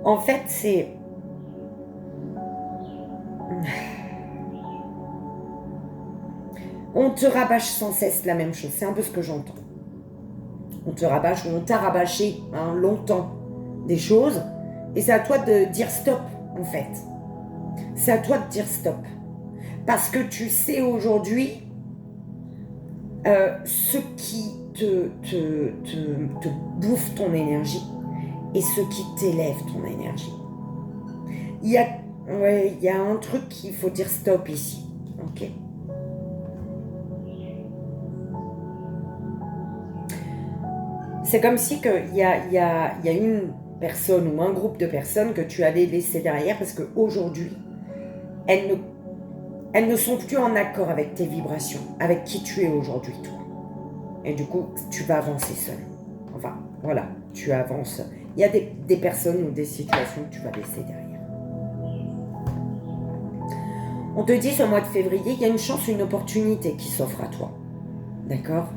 En fait, c'est... On te rabâche sans cesse la même chose. C'est un peu ce que j'entends. On te rabâche ou on t'a rabâché longtemps des choses. Et c'est à toi de dire stop, en fait. C'est à toi de dire stop. Parce que tu sais aujourd'hui ce qui te bouffe ton énergie et ce qui t'élève ton énergie. Il y a un truc qu'il faut dire stop ici. Ok ? C'est comme si il y a une personne ou un groupe de personnes que tu allais laisser derrière parce qu'aujourd'hui, elles ne sont plus en accord avec tes vibrations, avec qui tu es aujourd'hui, toi. Et du coup, tu vas avancer seul. Enfin, voilà, tu avances. Il y a des personnes ou des situations que tu vas laisser derrière. On te dit, ce mois de février, il y a une chance, une opportunité qui s'offre à toi. D'accord ?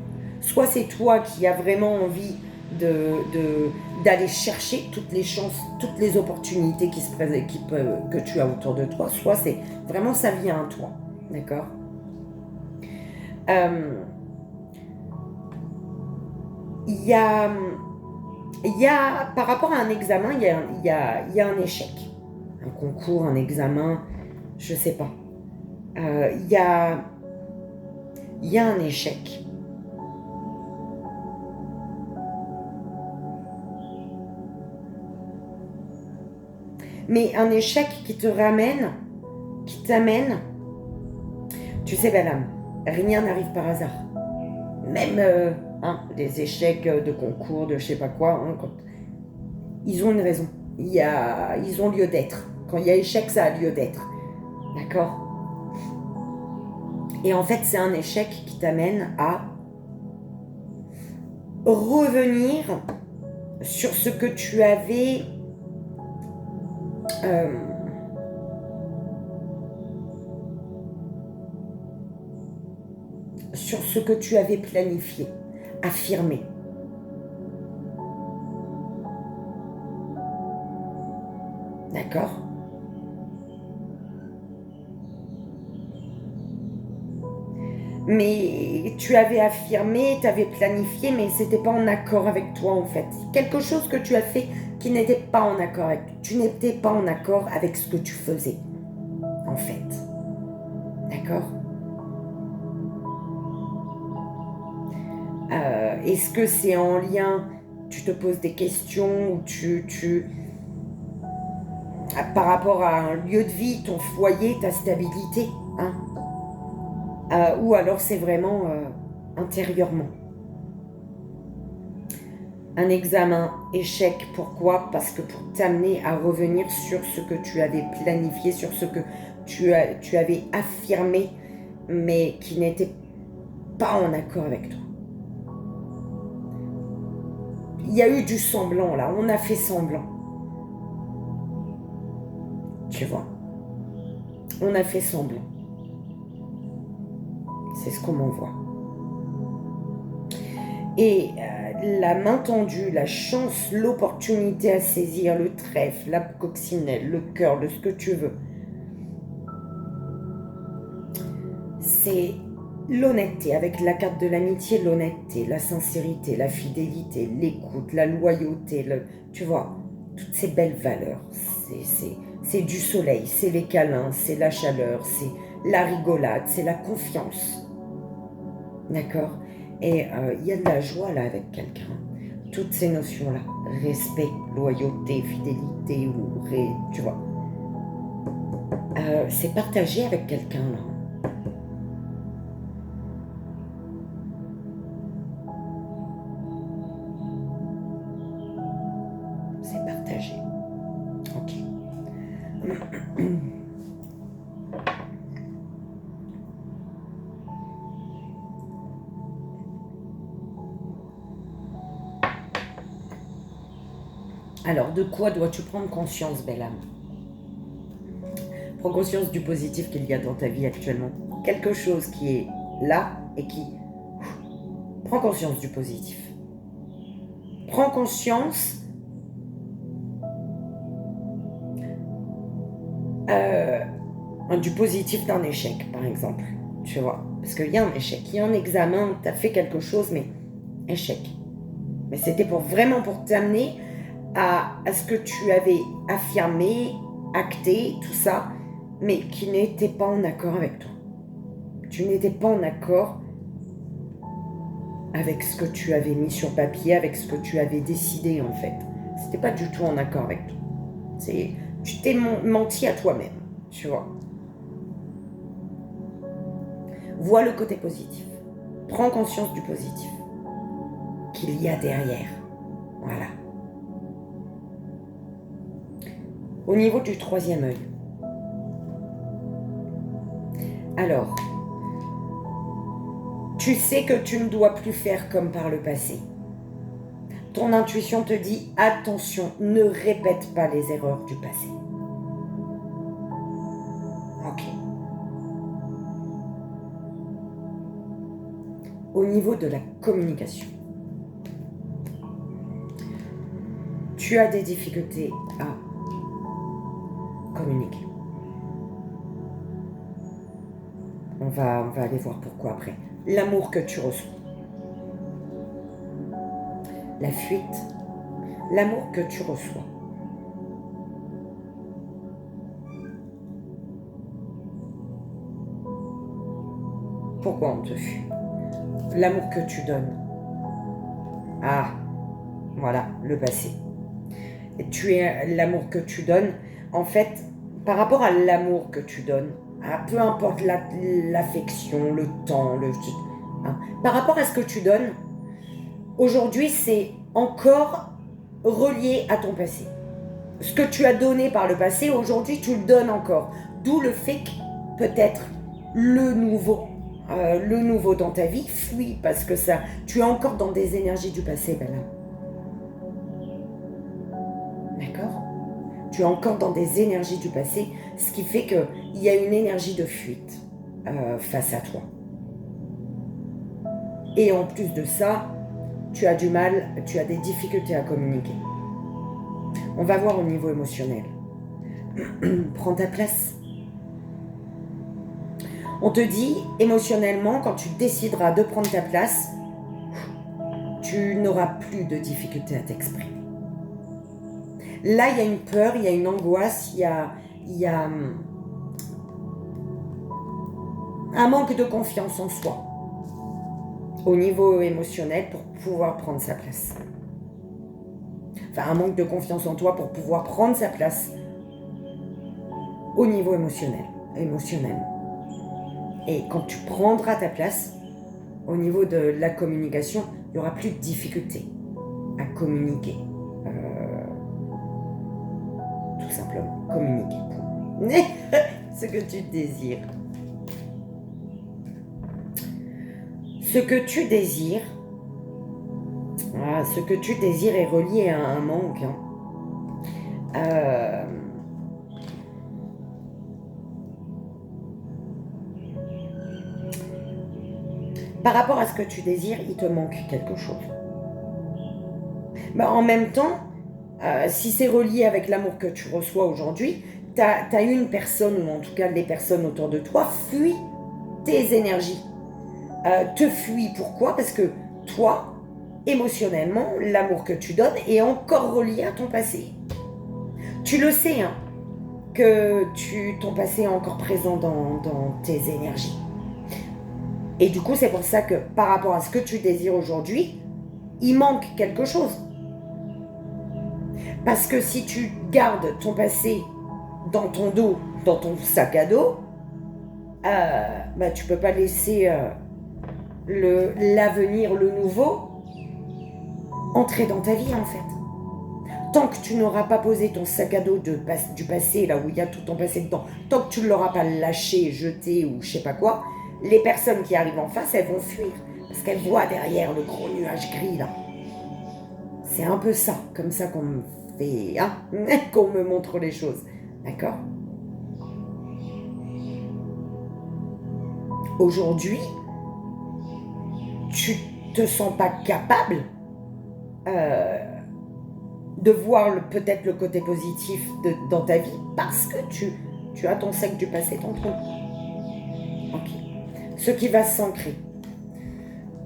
Soit c'est toi qui as vraiment envie d'aller chercher toutes les chances, toutes les opportunités qui se présentent, que tu as autour de toi, soit c'est vraiment ça vient à toi, d'accord ? Il y a, par rapport à un examen, il y a un échec, un concours, un examen, je sais pas. Il y a un échec. Mais un échec qui t'amène, tu sais, belle âme, rien n'arrive par hasard. Même des échecs de concours, de je sais pas quoi, ils ont une raison. Ils ont lieu d'être. Quand il y a échec, ça a lieu d'être. D'accord ? Et en fait, c'est un échec qui t'amène à revenir sur ce que tu avais... sur ce que tu avais planifié, affirmé. D'accord ? Mais tu avais affirmé, tu avais planifié, mais c'était pas en accord avec toi en fait. Quelque chose que tu as fait qui n'était pas en accord avec toi. Tu n'étais pas en accord avec ce que tu faisais, en fait. D'accord ? Est-ce que c'est en lien, tu te poses des questions, ou par rapport à un lieu de vie, ton foyer, ta stabilité, hein ? Ou alors c'est vraiment intérieurement. Un examen échec, pourquoi? Parce que pour t'amener à revenir sur ce que tu avais planifié, sur ce que tu avais affirmé, mais qui n'était pas en accord avec toi. Il y a eu du semblant là, on a fait semblant. Tu vois, on a fait semblant. C'est ce qu'on m'envoie. Et la main tendue, la chance, l'opportunité à saisir, le trèfle, la coccinelle, le cœur, ce que tu veux. C'est l'honnêteté, avec la carte de l'amitié, l'honnêteté, la sincérité, la fidélité, l'écoute, la loyauté, tu vois, toutes ces belles valeurs. C'est du soleil, c'est les câlins, c'est la chaleur, c'est la rigolade, c'est la confiance. D'accord? Et il y a de la joie là avec quelqu'un. Toutes ces notions-là, respect, loyauté, fidélité, tu vois. C'est partagé avec quelqu'un là. C'est partagé. Ok. Alors, de quoi dois-tu prendre conscience, belle âme? Prends conscience du positif qu'il y a dans ta vie actuellement. Quelque chose qui est là et qui... Prends conscience du positif. Prends conscience du positif d'un échec, par exemple. Tu vois, parce qu'il y a un échec, il y a un examen, tu as fait quelque chose, mais échec. Mais c'était vraiment pour t'amener à ce que tu avais affirmé, acté, tout ça, mais qui n'était pas en accord avec toi. Tu n'étais pas en accord avec ce que tu avais mis sur papier, avec ce que tu avais décidé en fait. C'était pas du tout en accord avec toi. Tu t'es menti à toi-même, tu vois. Vois le côté positif. Prends conscience du positif qu'il y a derrière. Voilà. Au niveau du troisième œil. Alors, tu sais que tu ne dois plus faire comme par le passé. Ton intuition te dit, attention, ne répète pas les erreurs du passé. Ok. Au niveau de la communication, tu as des difficultés à communiquer. On va aller voir pourquoi après. L'amour que tu reçois. La fuite. L'amour que tu reçois. Pourquoi on te fuit? L'amour que tu donnes. Ah, voilà, le passé. Et tu es l'amour que tu donnes. En fait, par rapport à l'amour que tu donnes, peu importe l'affection, le temps, par rapport à ce que tu donnes, aujourd'hui, c'est encore relié à ton passé. Ce que tu as donné par le passé, aujourd'hui, tu le donnes encore. D'où le fait que peut-être le nouveau dans ta vie fuit parce que tu es encore dans des énergies du passé, Bella. D'accord? Tu es encore dans des énergies du passé, ce qui fait qu'il y a une énergie de fuite face à toi. Et en plus de ça, tu as du mal, tu as des difficultés à communiquer. On va voir au niveau émotionnel. Prends ta place. On te dit, émotionnellement, quand tu décideras de prendre ta place, tu n'auras plus de difficultés à t'exprimer. Là, il y a une peur, il y a une angoisse, il y a un manque de confiance en soi au niveau émotionnel pour pouvoir prendre sa place. Enfin, un manque de confiance en toi pour pouvoir prendre sa place au niveau émotionnel. Et quand tu prendras ta place, au niveau de la communication, il n'y aura plus de difficulté à communiquer. Tout simplement, communiquer. Ce que tu désires. Ce que tu désires, ce que tu désires est relié à un manque. Par rapport à ce que tu désires, il te manque quelque chose. Mais en même temps, si c'est relié avec l'amour que tu reçois aujourd'hui, tu as une personne, ou en tout cas les personnes autour de toi, fuient tes énergies. Te fuient. Pourquoi? Parce que toi, émotionnellement, l'amour que tu donnes est encore relié à ton passé. Tu le sais, hein, que ton passé est encore présent dans tes énergies. Et du coup, c'est pour ça que par rapport à ce que tu désires aujourd'hui, il manque quelque chose. Parce que si tu gardes ton passé dans ton dos, dans ton sac à dos, tu peux pas laisser l'avenir, le nouveau, entrer dans ta vie en fait. Tant que tu n'auras pas posé ton sac à dos du passé, là où il y a tout ton passé dedans, tant que tu ne l'auras pas lâché, jeté ou je sais pas quoi, les personnes qui arrivent en face, elles vont fuir. Parce qu'elles voient derrière le gros nuage gris là. C'est un peu ça, comme ça qu'on me fait, qu'on me montre les choses. D'accord? Aujourd'hui, tu te sens pas capable de voir peut-être le côté positif dans ta vie parce que tu as ton sac du passé, ton trou. Ok. Ce qui va s'ancrer.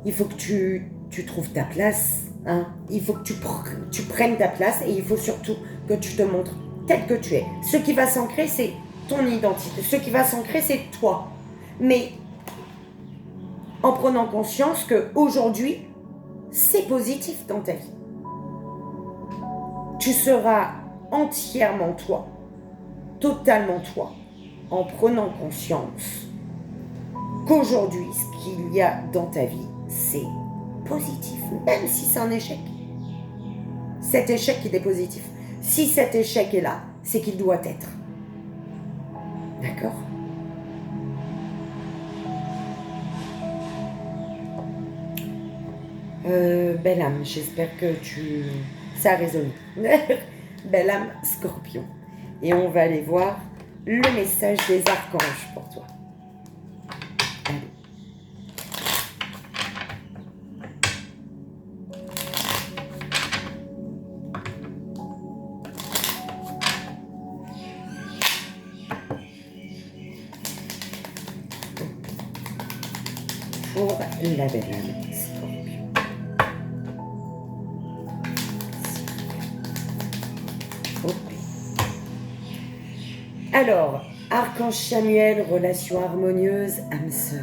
Il faut que tu trouves ta place. Hein. Il faut que tu prennes ta place et il faut surtout que tu te montres tel que tu es. Ce qui va s'ancrer, c'est ton identité. Ce qui va s'ancrer, c'est toi. Mais en prenant conscience qu'aujourd'hui, c'est positif dans ta vie. Tu seras entièrement toi, totalement toi, en prenant conscience qu'aujourd'hui, ce qu'il y a dans ta vie, c'est positif, même si c'est un échec. Cet échec, il est positif. Si cet échec est là, c'est qu'il doit être. D'accord ? Belle âme, j'espère que ça a résonné. Belle âme, Scorpion. Et on va aller voir le message des archanges pour toi. Allez. Pour la belle âme, Scorpion. Ok. Alors, Archange Chamuel, relation harmonieuse, âme sœur.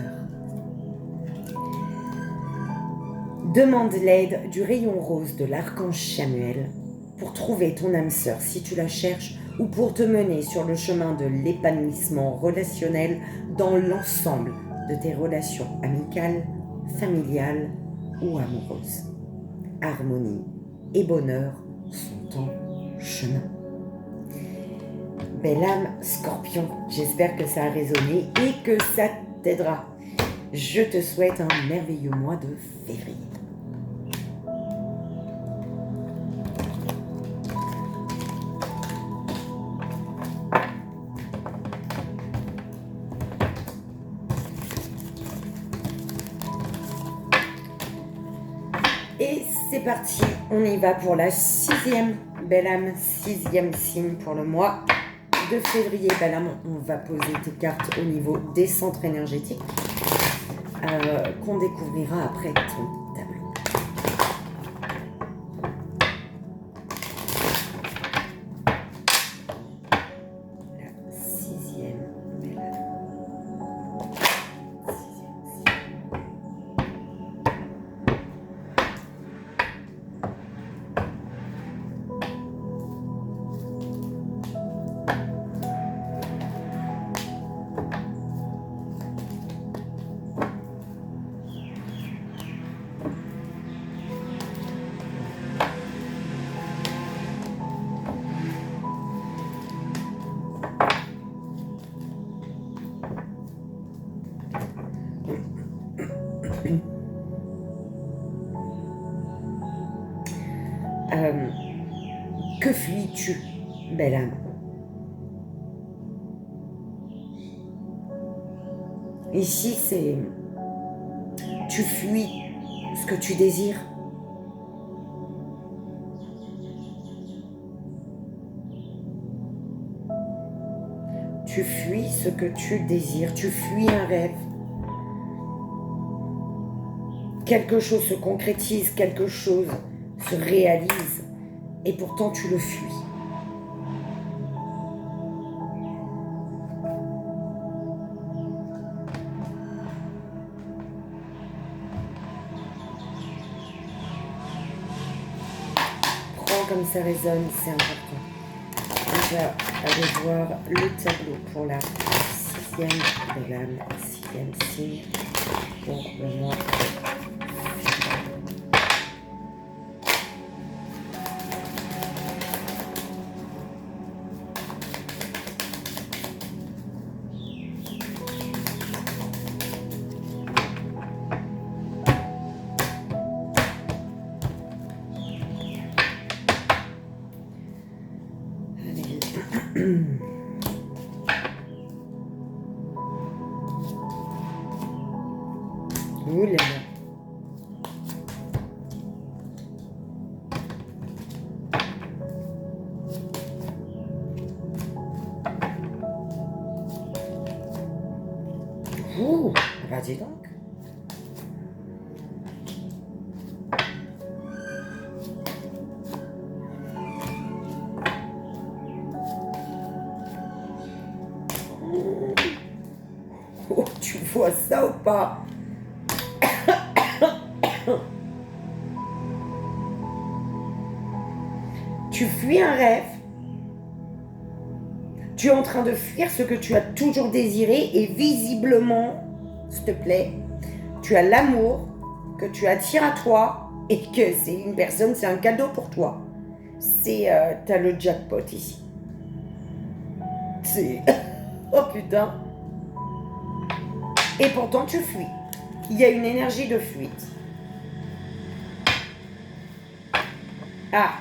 Demande l'aide du rayon rose de l'Archange Chamuel pour trouver ton âme sœur si tu la cherches ou pour te mener sur le chemin de l'épanouissement relationnel dans l'ensemble de tes relations amicales, familiales ou amoureuses. Harmonie et bonheur sont en chemin. Belle âme, Scorpion, j'espère que ça a résonné et que ça t'aidera. Je te souhaite un merveilleux mois de février. Et c'est parti, on y va pour la 6e belle âme, 6e signe pour le mois de février. Belle âme, on va poser tes cartes au niveau des centres énergétiques qu'on découvrira après ton tableau. La 6e belle âme. Que fuis-tu, belle âme? Ici, c'est... Tu fuis ce que tu désires. Tu fuis ce que tu désires. Tu fuis un rêve. Quelque chose se concrétise, quelque chose se réalise. Et pourtant, tu le fuis. Comme ça résonne, c'est important. On va aller voir le tableau pour la 6e de l'âme, 6e signe pour le mois. Ouh là là. Ouh, bah dis donc. Oh, tu vois ça ou pas? Tu fuis un rêve. Tu es en train de fuir ce que tu as toujours désiré et visiblement, s'il te plaît, tu as l'amour que tu attires à toi et que c'est une personne, c'est un cadeau pour toi. C'est, t'as le jackpot ici. C'est... Oh putain. Et pourtant tu fuis. Il y a une énergie de fuite. Ah.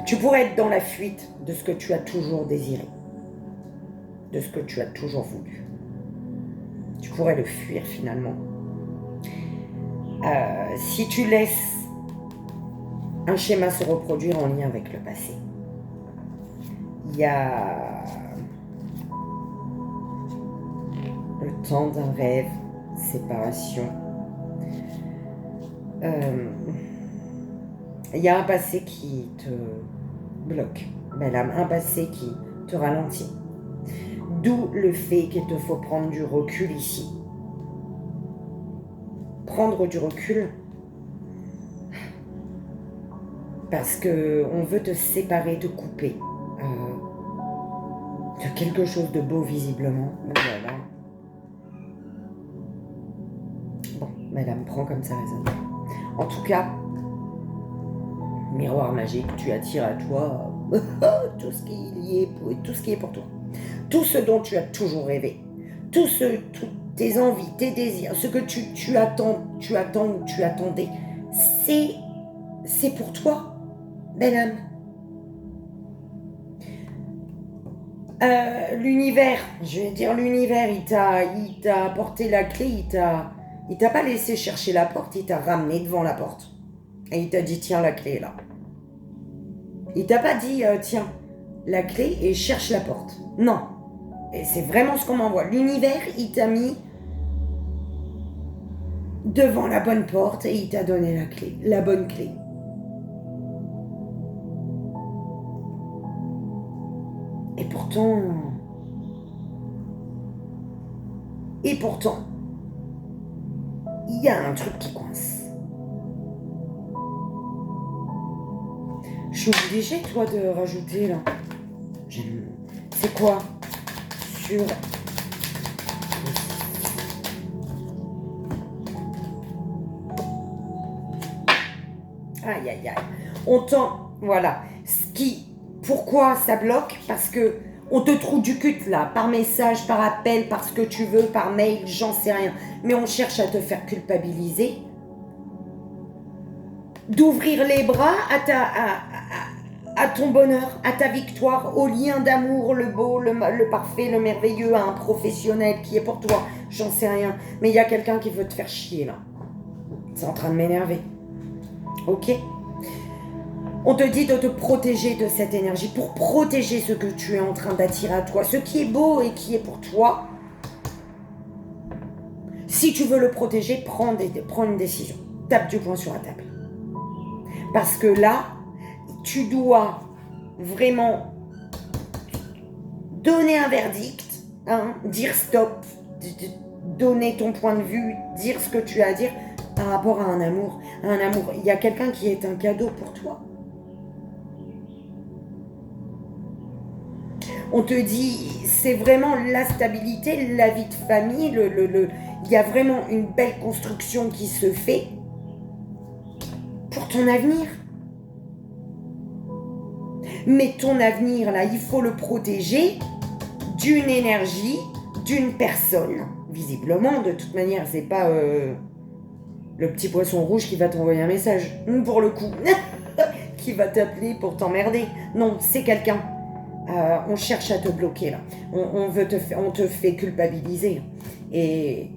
Tu pourrais être dans la fuite de ce que tu as toujours désiré, de ce que tu as toujours voulu. Tu pourrais le fuir finalement. Si tu laisses un schéma se reproduire en lien avec le passé, il y a le temps d'un rêve, séparation. Il y a un passé qui te bloque, belle âme, un passé qui te ralentit. D'où le fait qu'il te faut prendre du recul ici. Prendre du recul parce qu'on veut te séparer, te couper de quelque chose de beau visiblement. Voilà. Bon, madame, prends comme ça résonne. En tout cas, miroir magique, tu attires à toi tout ce qui est pour toi. Tout ce dont tu as toujours rêvé. Toutes tes envies, tes désirs, ce que tu attends ou tu attendais. C'est pour toi, belle âme. L'univers, je vais dire l'univers, il t'a apporté la clé, il t'a pas laissé chercher la porte, il t'a ramené devant la porte. Et il t'a dit, tiens, la clé est là. Il t'a pas dit, tiens, la clé et cherche la porte. Non. Et c'est vraiment ce qu'on m'envoie. L'univers, il t'a mis devant la bonne porte et il t'a donné la clé, la bonne clé. Et pourtant, il y a un truc qui coince. Je suis obligée, toi, de rajouter, là. C'est quoi? Sur... Aïe, aïe, aïe. On tend... Voilà. Pourquoi ça bloque? Parce que On te trouve du cul là, par message, par appel, par ce que tu veux, par mail, j'en sais rien. Mais on cherche à te faire culpabiliser. D'ouvrir les bras à ton bonheur, à ta victoire, au lien d'amour, le beau, le parfait, le merveilleux, à un professionnel qui est pour toi. J'en sais rien. Mais il y a quelqu'un qui veut te faire chier là. C'est en train de m'énerver. Ok ? On te dit de te protéger de cette énergie pour protéger ce que tu es en train d'attirer à toi, ce qui est beau et qui est pour toi. Si tu veux le protéger, prends une décision. Tape du poing sur la table. Parce que là, tu dois vraiment donner un verdict, hein, dire stop, donner ton point de vue, dire ce que tu as à dire par rapport à un amour. Il y a quelqu'un qui est un cadeau pour toi. On te dit, c'est vraiment la stabilité, la vie de famille, il y a vraiment une belle construction qui se fait pour ton avenir. Mais ton avenir, là, il faut le protéger d'une énergie, d'une personne. Visiblement, de toute manière, c'est pas le petit poisson rouge qui va t'envoyer un message, pour le coup, qui va t'appeler pour t'emmerder. Non, c'est quelqu'un. On cherche à te bloquer là. On te fait culpabiliser. Et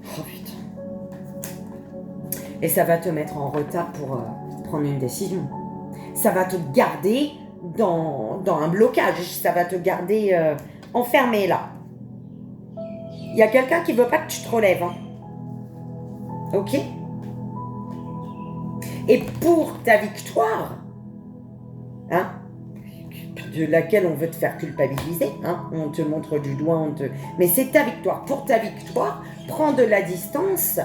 oh putain. Et ça va te mettre en retard pour prendre une décision. Ça va te garder dans un blocage. Ça va te garder enfermé là. Il y a quelqu'un qui veut pas que tu te relèves. Hein. Ok ? Et pour ta victoire, hein, de laquelle on veut te faire culpabiliser, hein, on te montre du doigt, mais c'est ta victoire. Pour ta victoire, prends de la distance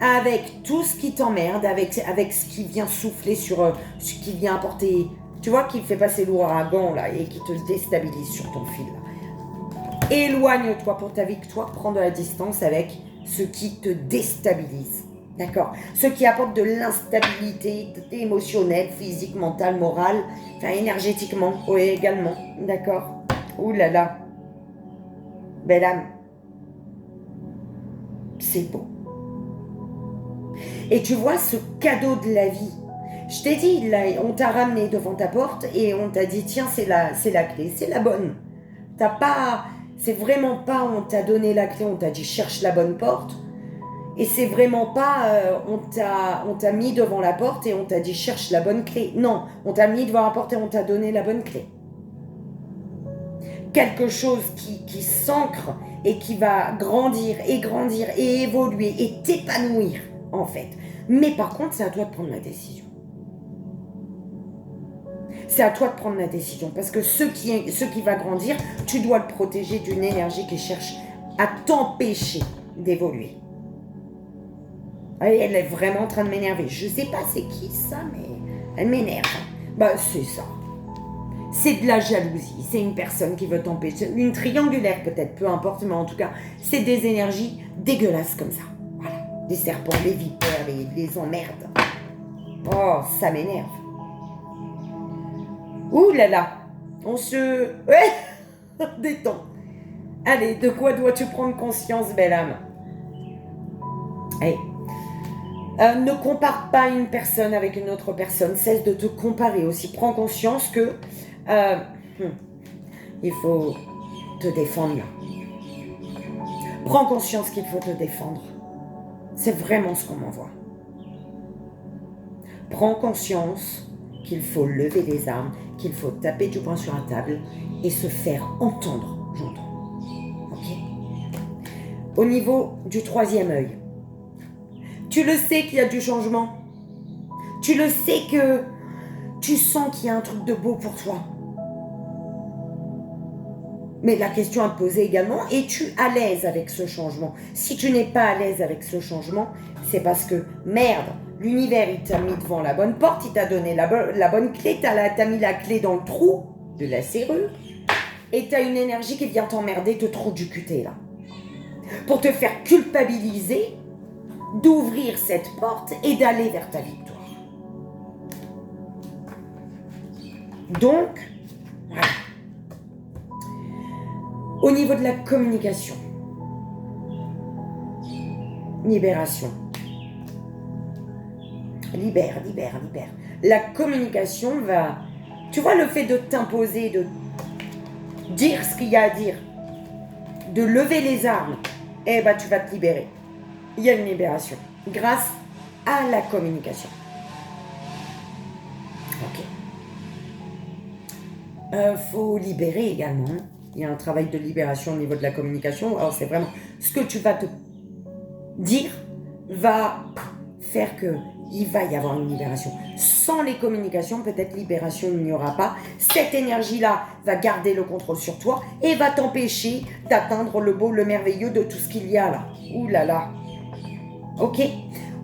avec tout ce qui t'emmerde, avec ce qui vient souffler sur ce qui vient apporter, tu vois, qui fait passer l'ouragan là et qui te déstabilise sur ton fil. Là. Éloigne-toi pour ta victoire, prends de la distance avec ce qui te déstabilise. D'accord. Ce qui apporte de l'instabilité émotionnelle, physique, mentale, morale, enfin énergétiquement, oui également. D'accord. Ouh là là. Belle âme. C'est beau. Et tu vois ce cadeau de la vie. Je t'ai dit, là, on t'a ramené devant ta porte et on t'a dit, tiens, c'est la clé, c'est la bonne. T'as pas, c'est vraiment pas, on t'a donné la clé, on t'a dit, cherche la bonne porte. Et c'est vraiment pas, on t'a mis devant la porte et on t'a dit cherche la bonne clé. Non, on t'a mis devant la porte et on t'a donné la bonne clé. Quelque chose qui s'ancre et qui va grandir et évoluer et t'épanouir en fait. Mais par contre, c'est à toi de prendre la décision. C'est à toi de prendre la décision parce que ce qui va grandir, tu dois le protéger d'une énergie qui cherche à t'empêcher d'évoluer. Elle est vraiment en train de m'énerver. Je sais pas c'est qui ça, mais elle m'énerve. Bah c'est ça. C'est de la jalousie. C'est une personne qui veut t'empêcher. Une triangulaire peut-être, peu importe, mais en tout cas, c'est des énergies dégueulasses comme ça. Voilà. Des serpents, des vipères, les emmerdes. Oh, ça m'énerve. Ouh là là. On se... Ouais. Détends. Allez, de quoi dois-tu prendre conscience, belle âme? Hey. Ne compare pas une personne avec une autre personne. Cesse de te comparer aussi. Prends conscience que il faut te défendre là. Prends conscience qu'il faut te défendre. C'est vraiment ce qu'on m'envoie. Prends conscience qu'il faut lever les armes, qu'il faut taper du poing sur la table et se faire entendre. J'entends. Ok ? Au niveau du troisième œil. Tu le sais qu'il y a du changement. Tu le sais que tu sens qu'il y a un truc de beau pour toi. Mais la question à te poser également, es-tu à l'aise avec ce changement? Si tu n'es pas à l'aise avec ce changement, c'est parce que, merde, l'univers, il t'a mis devant la bonne porte, il t'a donné la bonne clé, t'as mis la clé dans le trou de la serrure, et t'as une énergie qui vient t'emmerder, te trou du cuté là. Pour te faire culpabiliser d'ouvrir cette porte et d'aller vers ta victoire. Donc, voilà. Au niveau de la communication, libération. Libère. La communication va... Tu vois, le fait de t'imposer, de dire ce qu'il y a à dire, de lever les armes, eh ben tu vas te libérer. Il y a une libération grâce à la communication. Ok. Faut libérer également. Il y a un travail de libération au niveau de la communication. Alors c'est vraiment ce que tu vas te dire va faire que il va y avoir une libération. Sans les communications, peut-être libération il n'y aura pas. Cette énergie-là va garder le contrôle sur toi et va t'empêcher d'atteindre le beau, le merveilleux de tout ce qu'il y a là. Ouh là là. Ok.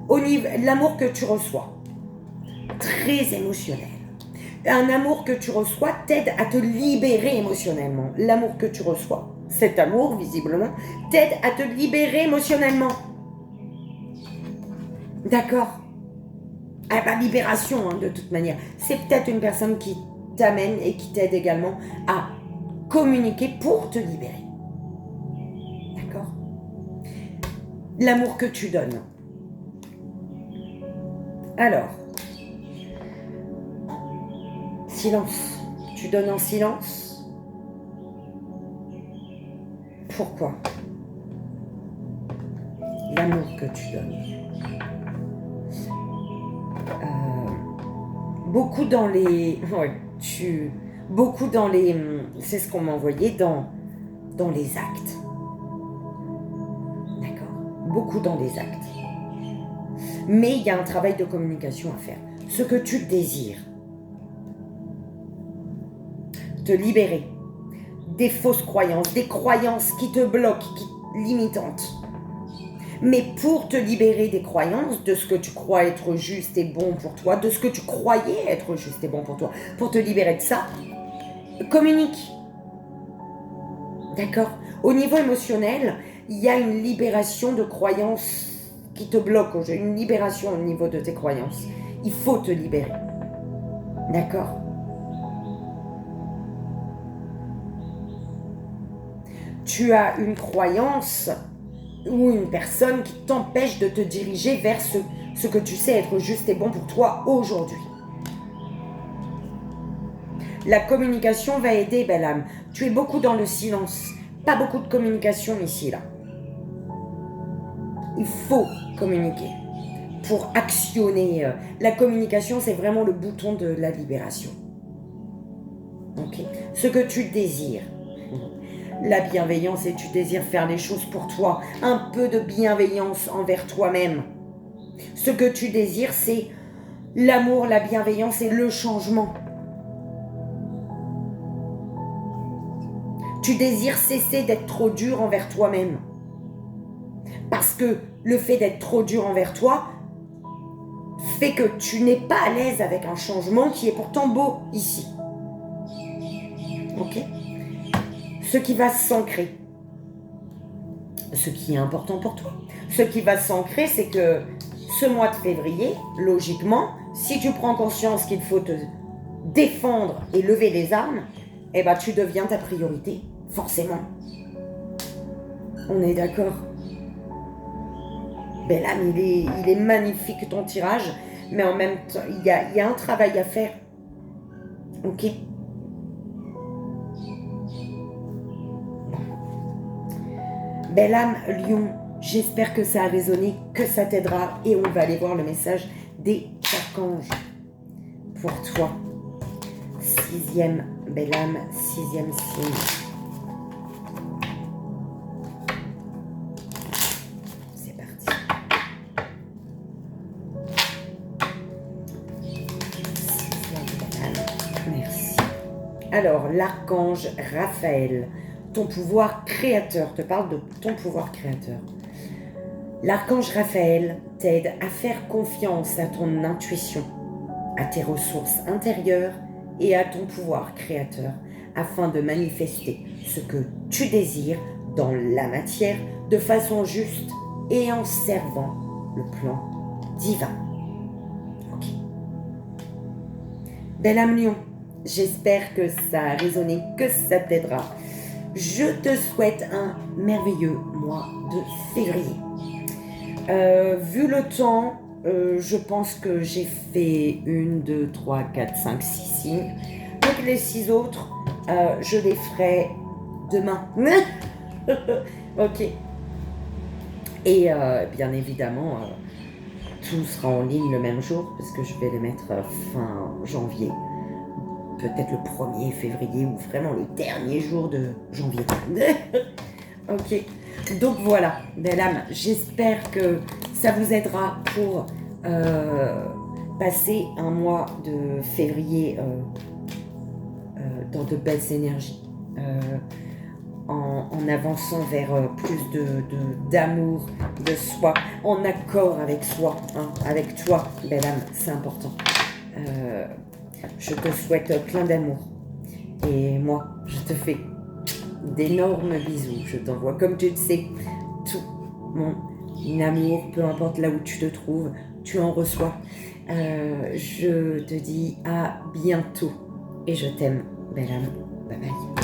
Au niveau, l'amour que tu reçois, très émotionnel. Un amour que tu reçois t'aide à te libérer émotionnellement. L'amour que tu reçois, cet amour visiblement, t'aide à te libérer émotionnellement. D'accord? Ah bah libération hein, de toute manière. C'est peut-être une personne qui t'amène et qui t'aide également à communiquer pour te libérer. D'accord? L'amour que tu donnes. Alors, silence. Tu donnes en silence. Pourquoi? L'amour que tu donnes. Beaucoup dans les... Ouais, beaucoup dans les... C'est ce qu'on m'a envoyé dans les actes. D'accord? Beaucoup dans les actes. Mais il y a un travail de communication à faire. Ce que tu désires. Te libérer des fausses croyances, des croyances qui te bloquent, limitantes. Mais pour te libérer des croyances, de ce que tu crois être juste et bon pour toi, de ce que tu croyais être juste et bon pour toi, pour te libérer de ça, communique. D'accord? Au niveau émotionnel, il y a une libération de croyances qui te bloquent, une libération au niveau de tes croyances. Il faut te libérer. D'accord? Tu as une croyance ou une personne qui t'empêche de te diriger vers ce que tu sais être juste et bon pour toi aujourd'hui. La communication va aider, belle âme. Tu es beaucoup dans le silence. Pas beaucoup de communication ici, là. Il faut communiquer pour actionner. La communication, c'est vraiment le bouton de la libération. Ok. Ce que tu désires. La bienveillance, et tu désires faire les choses pour toi. Un peu de bienveillance envers toi-même. Ce que tu désires, c'est l'amour, la bienveillance et le changement. Tu désires cesser d'être trop dur envers toi-même. Parce que le fait d'être trop dur envers toi fait que tu n'es pas à l'aise avec un changement qui est pourtant beau ici. Ok? Ce qui va s'ancrer. Ce qui est important pour toi. Ce qui va s'ancrer, c'est que ce mois de février, logiquement, si tu prends conscience qu'il faut te défendre et lever les armes, eh ben tu deviens ta priorité, forcément. On est d'accord? Belle âme, il est magnifique ton tirage, mais en même temps, il y a un travail à faire. Ok? Belle âme, Lion, j'espère que ça a résonné, que ça t'aidera, et on va aller voir le message des archanges pour toi. 6e, belle âme, 6e signe. C'est parti. 6e, belle âme, merci. Alors, l'archange Raphaël, ton pouvoir créateur, te parle de ton pouvoir créateur. L'archange Raphaël t'aide à faire confiance à ton intuition, à tes ressources intérieures et à ton pouvoir créateur afin de manifester ce que tu désires dans la matière de façon juste et en servant le plan divin. Ok. Belle âme Lion, j'espère que ça a résonné, que ça t'aidera. Je te souhaite un merveilleux mois de février. Vu le temps, je pense que j'ai fait 1, 2, 3, 4, 5, 6 signes. Donc les 6 autres, je les ferai demain. Ok. Et bien évidemment, tout sera en ligne le même jour parce que je vais les mettre fin janvier. Peut-être le 1er février ou vraiment le dernier jour de janvier. Ok. Donc voilà, belle âme, j'espère que ça vous aidera pour passer un mois de février dans de belles énergies. En avançant vers plus d'amour de soi, en accord avec soi, hein, avec toi, belle âme, c'est important. Je te souhaite plein d'amour. Et moi, je te fais d'énormes bisous. Je t'envoie, comme tu le sais, tout mon amour, peu importe là où tu te trouves, tu en reçois. Je te dis à bientôt. Et je t'aime, belle âme. Bye bye.